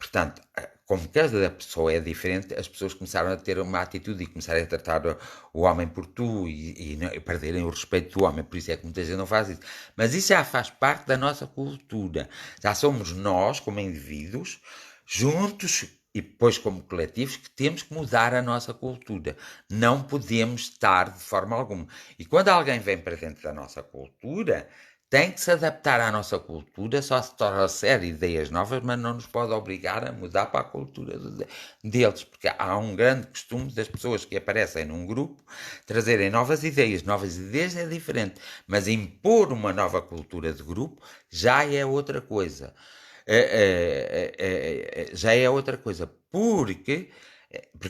portanto, como cada pessoa é diferente, as pessoas começaram a ter uma atitude e começarem a tratar o homem por tu e perderem o respeito do homem. Por isso é que muita gente não faz isso. Mas isso já faz parte da nossa cultura. Já somos nós, como indivíduos, juntos e depois como coletivos, que temos que mudar a nossa cultura. Não podemos estar de forma alguma. E quando alguém vem para dentro da nossa cultura, tem que se adaptar à nossa cultura, só se trouxer ideias novas, mas não nos pode obrigar a mudar para a cultura deles, porque há um grande costume das pessoas que aparecem num grupo trazerem novas ideias. Novas ideias é diferente, mas impor uma nova cultura de grupo já é outra coisa. Já é outra coisa. Porque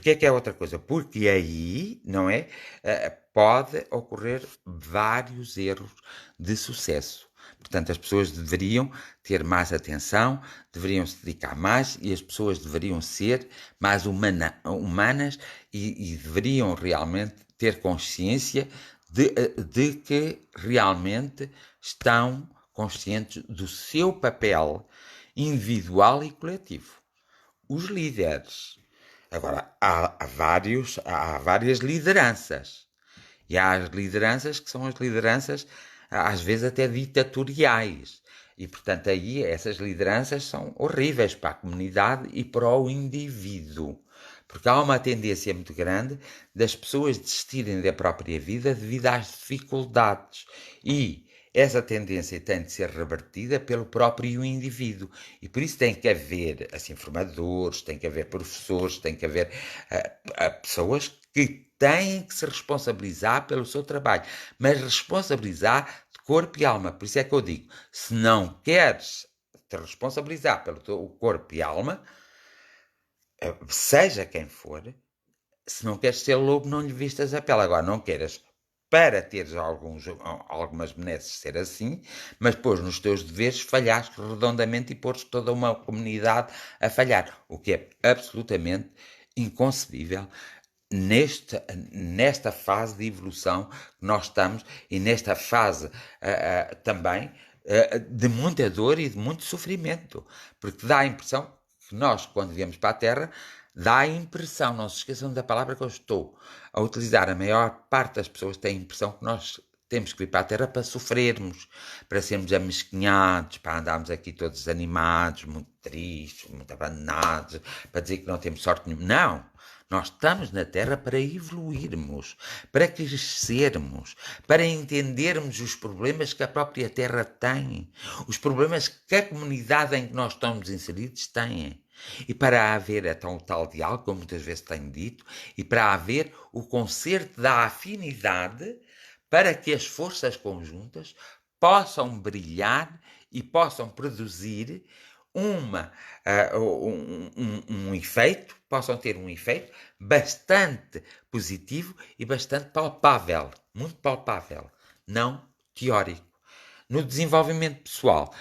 é que é outra coisa? Porque aí, não é? Pode ocorrer vários erros de sucesso. portanto, as pessoas deveriam ter mais atenção, deveriam se dedicar mais e as pessoas deveriam ser mais humanas e deveriam realmente ter consciência de que realmente estão conscientes do seu papel individual e coletivo. Os líderes. Agora, há várias lideranças. E há as lideranças que são as lideranças, às vezes até ditatoriais. E, portanto, aí essas lideranças são horríveis para a comunidade e para o indivíduo. Porque há uma tendência muito grande das pessoas desistirem da própria vida devido às dificuldades. E essa tendência tem de ser revertida pelo próprio indivíduo. E por isso tem que haver assim, formadores, tem que haver professores, tem que haver pessoas que têm que se responsabilizar pelo seu trabalho, mas responsabilizar de corpo e alma. Por isso é que eu digo, se não queres te responsabilizar pelo teu corpo e alma, seja quem for, se não queres ser lobo, não lhe vistas a pele. Agora, não queiras, para teres algumas benesses, ser assim, mas depois nos teus deveres falhaste redondamente e pôres toda uma comunidade a falhar, o que é absolutamente inconcebível nesta fase de evolução que nós estamos e nesta fase também de muita dor e de muito sofrimento, porque dá a impressão que nós, quando viemos para a Terra, dá a impressão, não se esqueçam da palavra que eu estou a utilizar, a maior parte das pessoas tem a impressão que nós temos que vir para a Terra para sofrermos, para sermos amesquinhados, para andarmos aqui todos desanimados, muito tristes, muito abandonados, para dizer que não temos sorte nenhuma. Não! Nós estamos na Terra para evoluirmos, para crescermos, para entendermos os problemas que a própria Terra tem, os problemas que a comunidade em que nós estamos inseridos tem. E para haver então o tal diálogo, como muitas vezes tenho dito, e para haver o concerto da afinidade para que as forças conjuntas possam brilhar e possam produzir um efeito, possam ter um efeito bastante positivo e bastante palpável, muito palpável, não teórico. No desenvolvimento pessoal,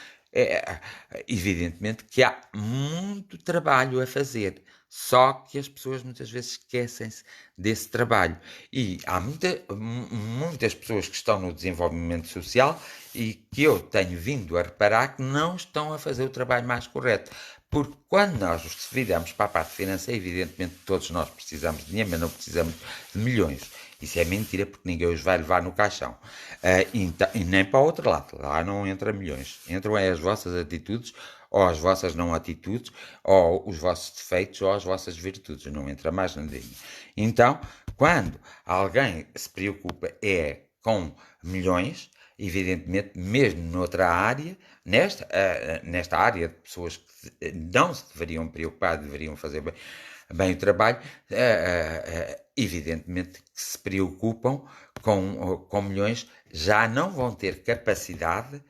evidentemente que há muito trabalho a fazer, só que as pessoas muitas vezes esquecem-se desse trabalho. E há muitas pessoas que estão no desenvolvimento social e que eu tenho vindo a reparar que não estão a fazer o trabalho mais correto. Porque quando nós nos viramos para a parte financeira, evidentemente todos nós precisamos de dinheiro, mas não precisamos de milhões. Isso é mentira, porque ninguém os vai levar no caixão. E nem para o outro lado. Lá não entra milhões. Entram as vossas atitudes, ou as vossas não atitudes, ou os vossos defeitos, ou as vossas virtudes. Não entra mais nadinha. Então, quando alguém se preocupa com milhões, evidentemente, mesmo noutra área, nesta área de pessoas que não se deveriam preocupar, deveriam fazer bem o trabalho, evidentemente que se preocupam com milhões, já não vão ter capacidade,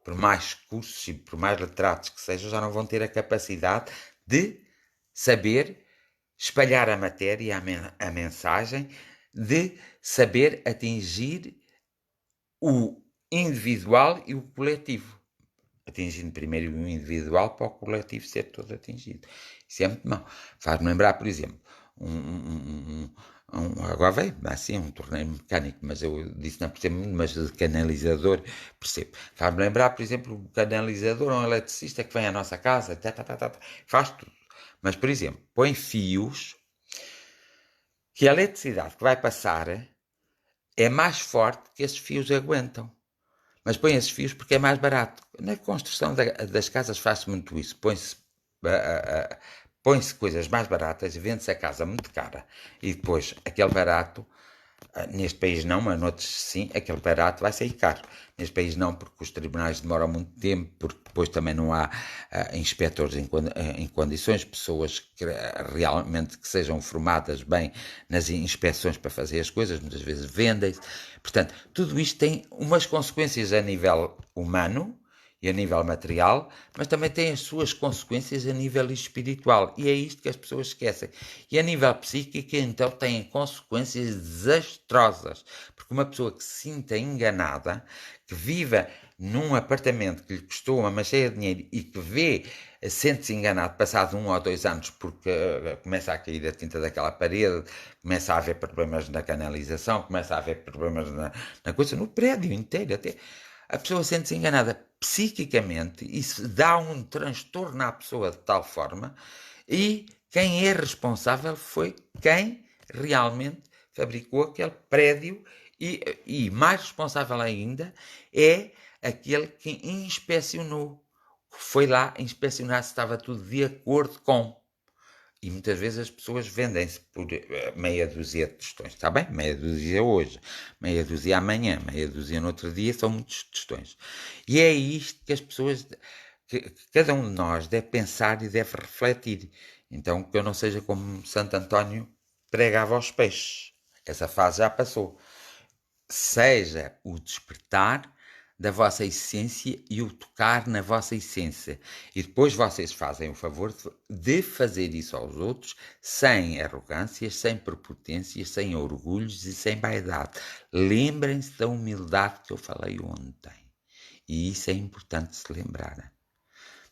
por mais cursos e por mais letrados que sejam, já não vão ter a capacidade de saber espalhar a matéria, a mensagem, de saber atingir o individual e o coletivo. Atingindo primeiro o individual para o coletivo ser todo atingido. Isso é muito mau. Faz-me lembrar, por exemplo, agora veio assim um torneio mecânico, mas eu disse não percebo muito, mas de canalizador percebo. Faz-me lembrar, por exemplo, um canalizador ou um eletricista que vem à nossa casa, faz tudo. Mas, por exemplo, põe fios que a eletricidade que vai passar é mais forte que esses fios aguentam. Mas põe esses fios porque é mais barato. Na construção das casas faz-se muito isso. Põe-se coisas mais baratas e vende-se a casa muito cara. E depois, aquele barato, neste país não, mas noutros sim, aquele barato vai sair caro. Neste país não, porque os tribunais demoram muito tempo, porque depois também não há inspectores em condições, pessoas que realmente que sejam formadas bem nas inspeções para fazer as coisas, muitas vezes vendem-se. Portanto, tudo isto tem umas consequências a nível humano e a nível material, mas também tem as suas consequências a nível espiritual. E é isto que as pessoas esquecem. E a nível psíquico, então, tem consequências desastrosas. Porque uma pessoa que se sinta enganada, que viva num apartamento que lhe custou uma cheia de dinheiro e que vê, sente-se enganado passado 1 ou 2 anos porque começa a cair a tinta daquela parede, começa a haver problemas na canalização, começa a haver problemas na coisa, no prédio inteiro até. A pessoa sente-se enganada psiquicamente, isso dá um transtorno à pessoa de tal forma, e quem é responsável foi quem realmente fabricou aquele prédio, e mais responsável ainda é aquele que inspecionou, foi lá inspecionar se estava tudo de acordo com. E muitas vezes as pessoas vendem-se por meia dúzia de tostões, está bem? Meia dúzia hoje, meia dúzia amanhã, meia dúzia no outro dia, são muitos tostões. E é isto que as pessoas, que cada um de nós deve pensar e deve refletir. Então, que eu não seja como Santo António pregava aos peixes. Essa fase já passou. Seja o despertar da vossa essência e o tocar na vossa essência. E depois vocês fazem o favor de fazer isso aos outros sem arrogâncias, sem prepotências, sem orgulhos e sem vaidade. Lembrem-se da humildade que eu falei ontem. E isso é importante se lembrar.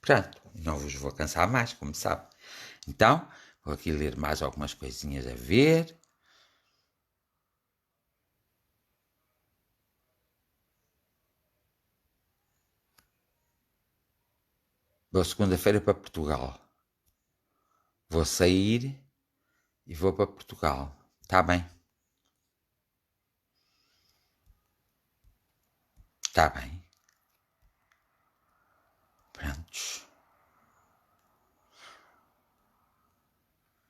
Portanto, não vos vou cansar mais, como sabe. Então, vou aqui ler mais algumas coisinhas a ver. Vou segunda-feira para Portugal. Vou sair e vou para Portugal. Está bem. Está bem. Prontos.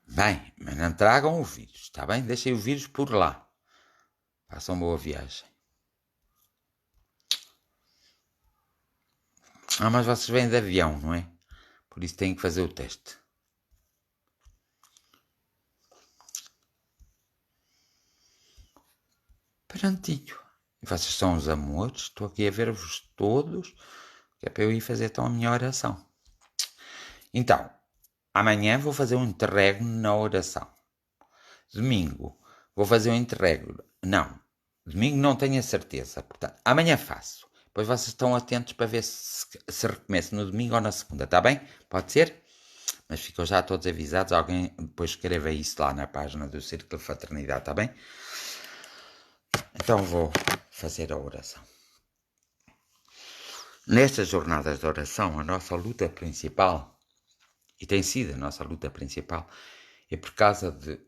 Bem, mas não tragam o vírus, está bem? Deixem o vírus por lá. Façam boa viagem. Ah, mas vocês vêm de avião, não é? Por isso têm que fazer o teste. Prontinho. E vocês são os amores. Estou aqui a ver-vos todos, que é para eu ir fazer então a minha oração. Então, amanhã vou fazer um interregno na oração. Domingo vou fazer um interregno. Não, domingo não tenho a certeza. Portanto, amanhã faço. Depois vocês estão atentos para ver se recomeça no domingo ou na segunda, está bem? Pode ser? Mas ficam já todos avisados. Alguém depois escreva isso lá na página do Círculo de Fraternidade, está bem? Então vou fazer a oração. Nestas jornadas de oração, a nossa luta principal, e tem sido a nossa luta principal, é por causa de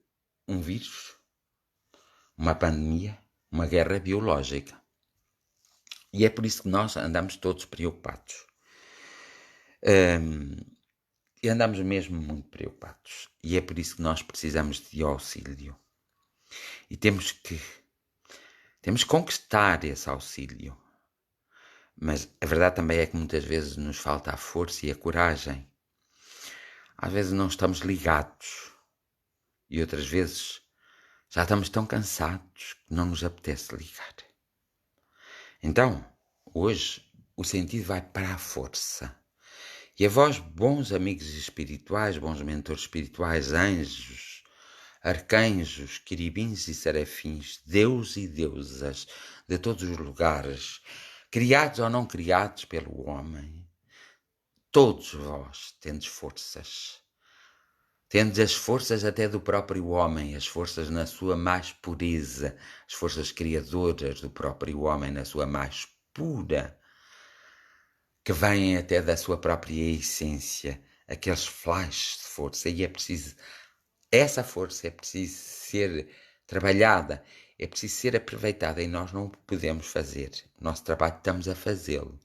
um vírus, uma pandemia, uma guerra biológica. E é por isso que nós andamos todos preocupados. E andamos mesmo muito preocupados. E é por isso que nós precisamos de auxílio. E temos que conquistar esse auxílio. Mas a verdade também é que muitas vezes nos falta a força e a coragem. Às vezes não estamos ligados. E outras vezes já estamos tão cansados que não nos apetece ligar. Então, hoje, o sentido vai para a força. E a vós, bons amigos espirituais, bons mentores espirituais, anjos, arcanjos, querubins e serafins, deus e deusas de todos os lugares, criados ou não criados pelo homem, todos vós tendes forças. Tendes as forças até do próprio homem, as forças na sua mais pureza, as forças criadoras do próprio homem na sua mais pura, que vêm até da sua própria essência, aqueles flashes de força. E é preciso, essa força é preciso ser trabalhada, é preciso ser aproveitada, e nós não o podemos fazer. O nosso trabalho estamos a fazê-lo.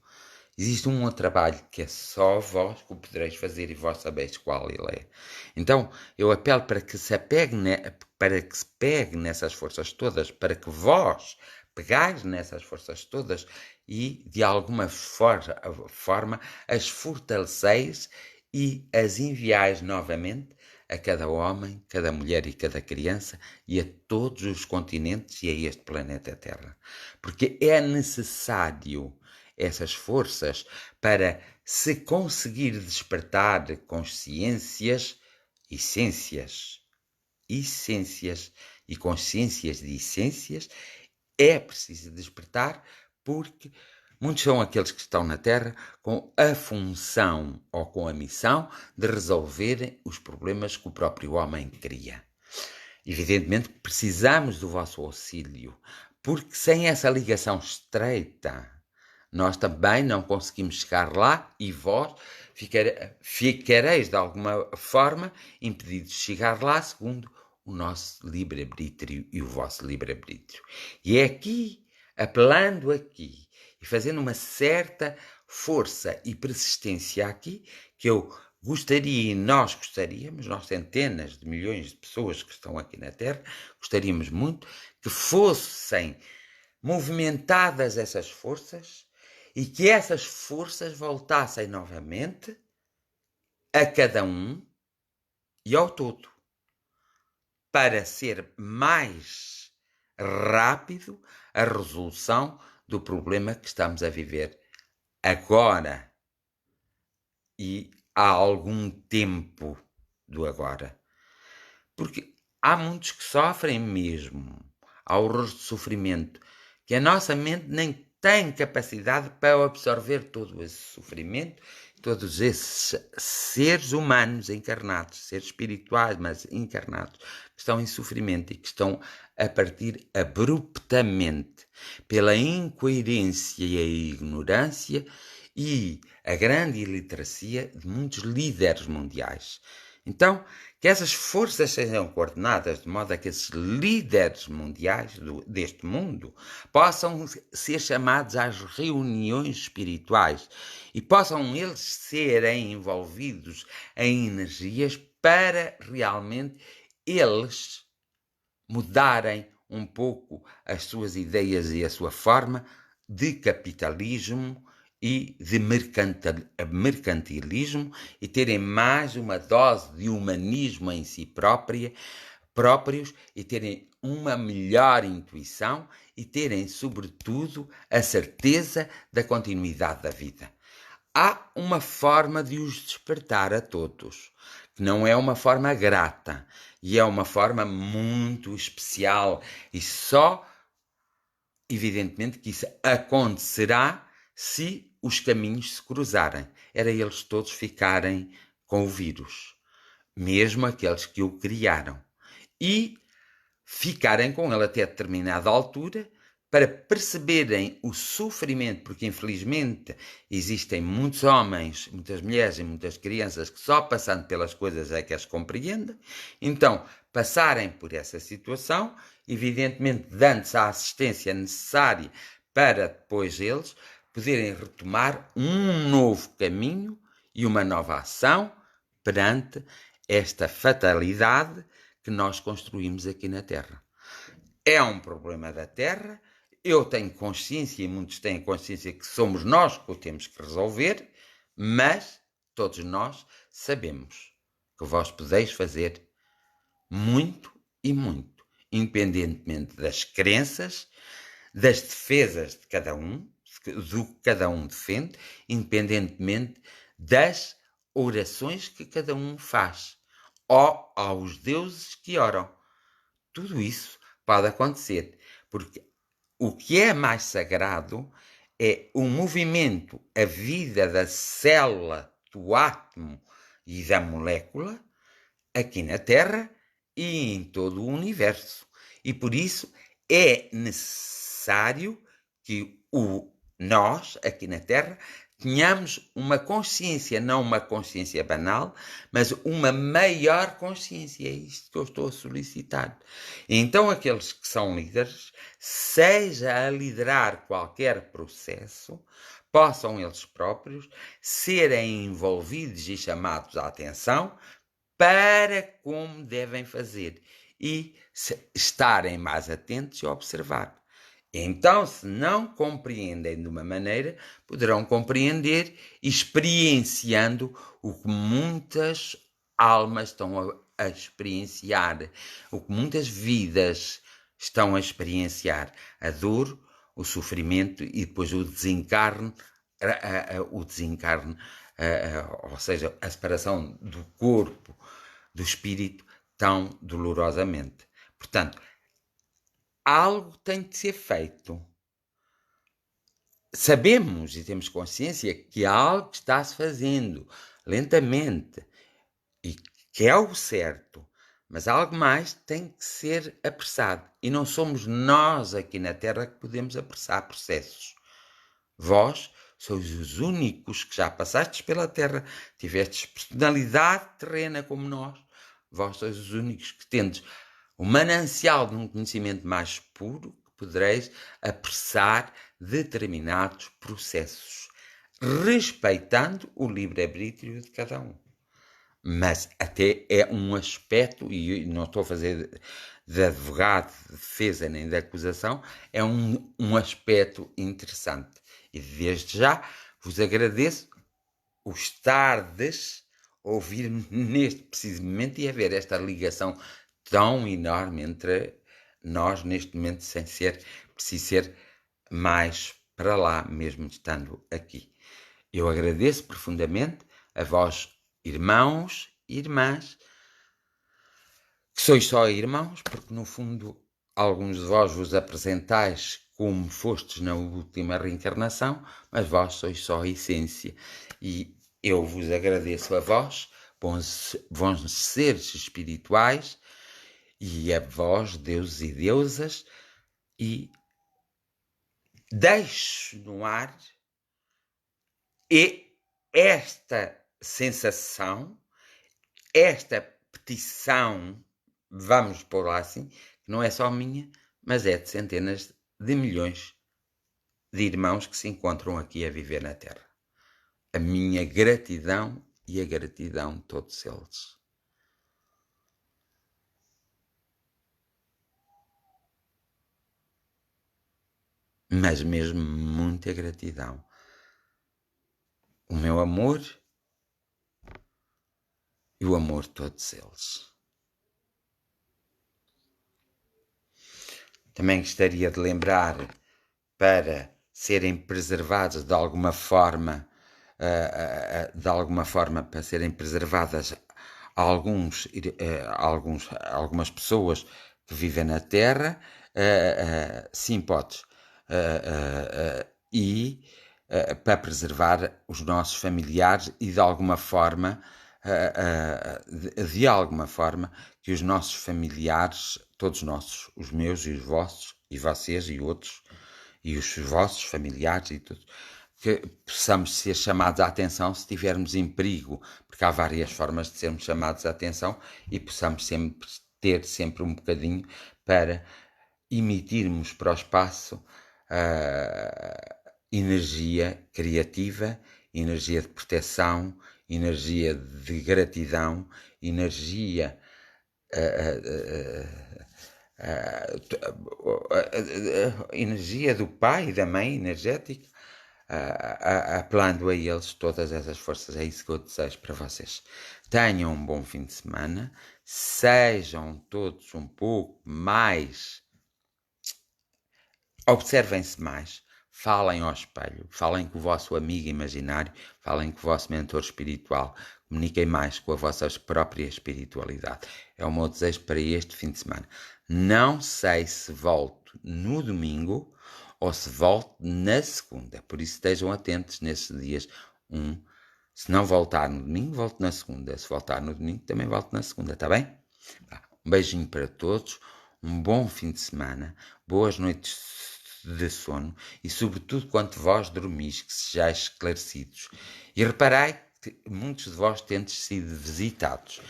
Existe um outro trabalho que é só vós que o podereis fazer, e vós sabeis qual ele é. Então, eu apelo para que se pegue nessas forças todas, para que vós pegais nessas forças todas e, de alguma forma, as fortaleceis e as enviais novamente a cada homem, cada mulher e cada criança, e a todos os continentes e a este planeta Terra. Porque é necessário essas forças para se conseguir despertar consciências, essências e consciências de essências. É preciso despertar, porque Muitos são aqueles que estão na Terra com a função ou com a missão de resolverem os problemas que o próprio homem cria. Evidentemente que precisamos do vosso auxílio, porque sem essa ligação estreita, nós também não conseguimos chegar lá e vós ficareis de alguma forma impedidos de chegar lá segundo o nosso livre-arbítrio e o vosso livre-arbítrio. E é aqui, apelando aqui e fazendo uma certa força e persistência aqui, que eu gostaria e nós gostaríamos, nós centenas de milhões de pessoas que estão aqui na Terra, gostaríamos muito que fossem movimentadas essas forças e que essas forças voltassem novamente a cada um e ao todo, para ser mais rápido a resolução do problema que estamos a viver agora e há algum tempo do agora. Porque há muitos que sofrem mesmo, há horrores de sofrimento, que a nossa mente nem tem capacidade para absorver todo esse sofrimento, todos esses seres humanos encarnados, seres espirituais, mas encarnados, que estão em sofrimento e que estão a partir abruptamente pela incoerência e a ignorância e a grande iliteracia de muitos líderes mundiais. Então, que essas forças sejam coordenadas de modo a que esses líderes mundiais deste mundo possam ser chamados às reuniões espirituais e possam eles serem envolvidos em energias para realmente eles mudarem um pouco as suas ideias e a sua forma de capitalismo e de mercantilismo e terem mais uma dose de humanismo em si próprios e terem uma melhor intuição e terem, sobretudo, a certeza da continuidade da vida. Há uma forma de os despertar a todos, que não é uma forma grata e é uma forma muito especial e só, evidentemente, que isso acontecerá se os caminhos se cruzarem. Era eles todos ficarem com o vírus, mesmo aqueles que o criaram, e ficarem com ele até determinada altura para perceberem o sofrimento, porque infelizmente existem muitos homens, muitas mulheres e muitas crianças que só passando pelas coisas é que as compreendem, então passarem por essa situação, evidentemente dando-se a assistência necessária para depois eles poderem retomar um novo caminho e uma nova ação perante esta fatalidade que nós construímos aqui na Terra. É um problema da Terra, eu tenho consciência e muitos têm consciência que somos nós que o temos que resolver, mas todos nós sabemos que vós podeis fazer muito e muito, independentemente das crenças, das defesas de cada um, do que cada um defende, independentemente das orações que cada um faz, ou aos deuses que oram. Tudo isso pode acontecer, porque o que é mais sagrado é o movimento, a vida da célula, do átomo e da molécula aqui na Terra e em todo o universo. E por isso é necessário que nós, aqui na Terra, tenhamos uma consciência, não uma consciência banal, mas uma maior consciência. É isto que eu estou a solicitar. Então, aqueles que são líderes, seja a liderar qualquer processo, possam eles próprios serem envolvidos e chamados à atenção para como devem fazer e estarem mais atentos e observar. Então, se não compreendem de uma maneira, poderão compreender experienciando o que muitas almas estão a experienciar, o que muitas vidas estão a experienciar, a dor, o sofrimento e depois o desencarne, ou seja, a separação do corpo, do espírito, tão dolorosamente. Portanto, algo tem de ser feito. sabemos e temos consciência que há algo que está-se fazendo lentamente e que é o certo, mas algo mais tem que ser apressado. E não somos nós aqui na Terra que podemos apressar processos. Vós sois os únicos que já passastes pela Terra, tivestes personalidade terrena como nós. Vós sois os únicos que tendes o manancial de um conhecimento mais puro que podereis apressar determinados processos, respeitando o livre-arbítrio de cada um. Mas até é um aspecto, e não estou a fazer de advogado de defesa nem de acusação, é um aspecto interessante. E desde já vos agradeço o estardes a ouvir-me neste preciso momento e a ver esta ligação tão enorme entre nós neste momento, sem ser preciso ser mais para lá, mesmo estando aqui. Eu agradeço profundamente a vós, irmãos e irmãs, que sois só irmãos, porque no fundo alguns de vós vos apresentais como fostes na última reencarnação, mas vós sois só a essência. E eu vos agradeço a vós, bons seres espirituais, e a vós, deuses e deusas, e deixo no ar e esta sensação, esta petição, vamos pôr lá assim, que não é só minha, mas é de centenas de milhões de irmãos que se encontram aqui a viver na Terra. A minha gratidão e a gratidão de todos eles. Mas mesmo muita gratidão. O meu amor e o amor de todos eles. Também gostaria de lembrar, para serem preservados de alguma forma, para serem preservadas algumas pessoas que vivem na Terra, sim, podes, e para preservar os nossos familiares e de alguma forma, que os nossos familiares, todos nossos, os meus e os vossos, e vocês e outros, e os vossos familiares e todos, que possamos ser chamados à atenção se estivermos em perigo, porque há várias formas de sermos chamados à atenção e possamos ter sempre um bocadinho para emitirmos para o espaço energia criativa, energia de proteção, energia de gratidão, energia energia do pai e da mãe energética, apelando a eles todas essas forças. É isso que eu desejo para vocês. Tenham um bom fim de semana, sejam todos um pouco mais, observem-se mais, falem ao espelho, falem com o vosso amigo imaginário, falem com o vosso mentor espiritual, comuniquem mais com a vossa própria espiritualidade. É o meu desejo para este fim de semana. Não sei se volto no domingo ou se volto na segunda, por isso estejam atentos nesses dias. Se não voltar no domingo, volto na segunda. Se voltar no domingo, também volto na segunda, tá bem? Um beijinho para todos, um bom fim de semana, boas noites de sono e, sobretudo, quando vós dormis, que sejais esclarecidos. E reparai que muitos de vós tendes sido visitados.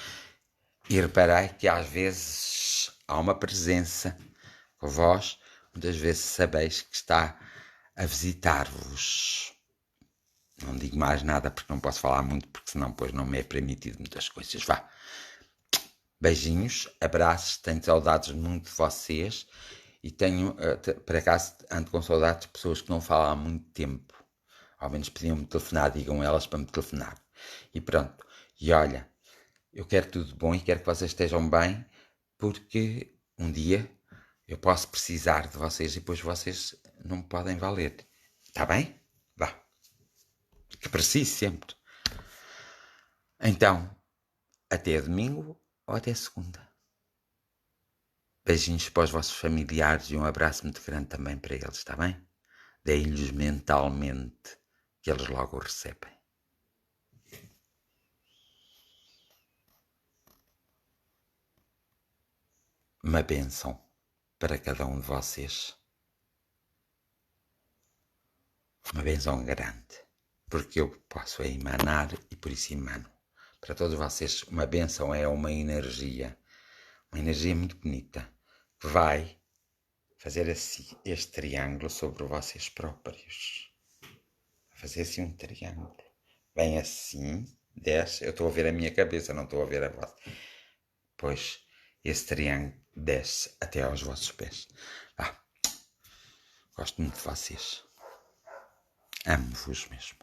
E reparai que às vezes há uma presença com vós, muitas vezes sabeis que está a visitar-vos. Não digo mais nada porque não posso falar muito, porque senão depois não me é permitido muitas coisas. Vá. Beijinhos, abraços, tenho saudades muito de vocês e tenho, por acaso, ando com saudades de pessoas que não falam há muito tempo. Ao menos podiam-me telefonar, digam elas para me telefonar. E pronto. E olha, eu quero tudo bom e quero que vocês estejam bem, porque um dia eu posso precisar de vocês e depois vocês não me podem valer. Está bem? Vá. Que preciso sempre. Então, até domingo ou até segunda. Beijinhos para os vossos familiares e um abraço muito grande também para eles, está bem? Deem-lhes mentalmente, que eles logo recebem. Uma bênção para cada um de vocês. Uma bênção grande, porque eu posso emanar e por isso emano. Para todos vocês, uma bênção é uma energia muito bonita, que vai fazer assim, este triângulo sobre vocês próprios. Fazer assim um triângulo. Vem assim, desce. Eu estou a ver a minha cabeça, não estou a ver a vossa. Pois, esse triângulo desce até aos vossos pés. Gosto muito de vocês. Amo-vos mesmo.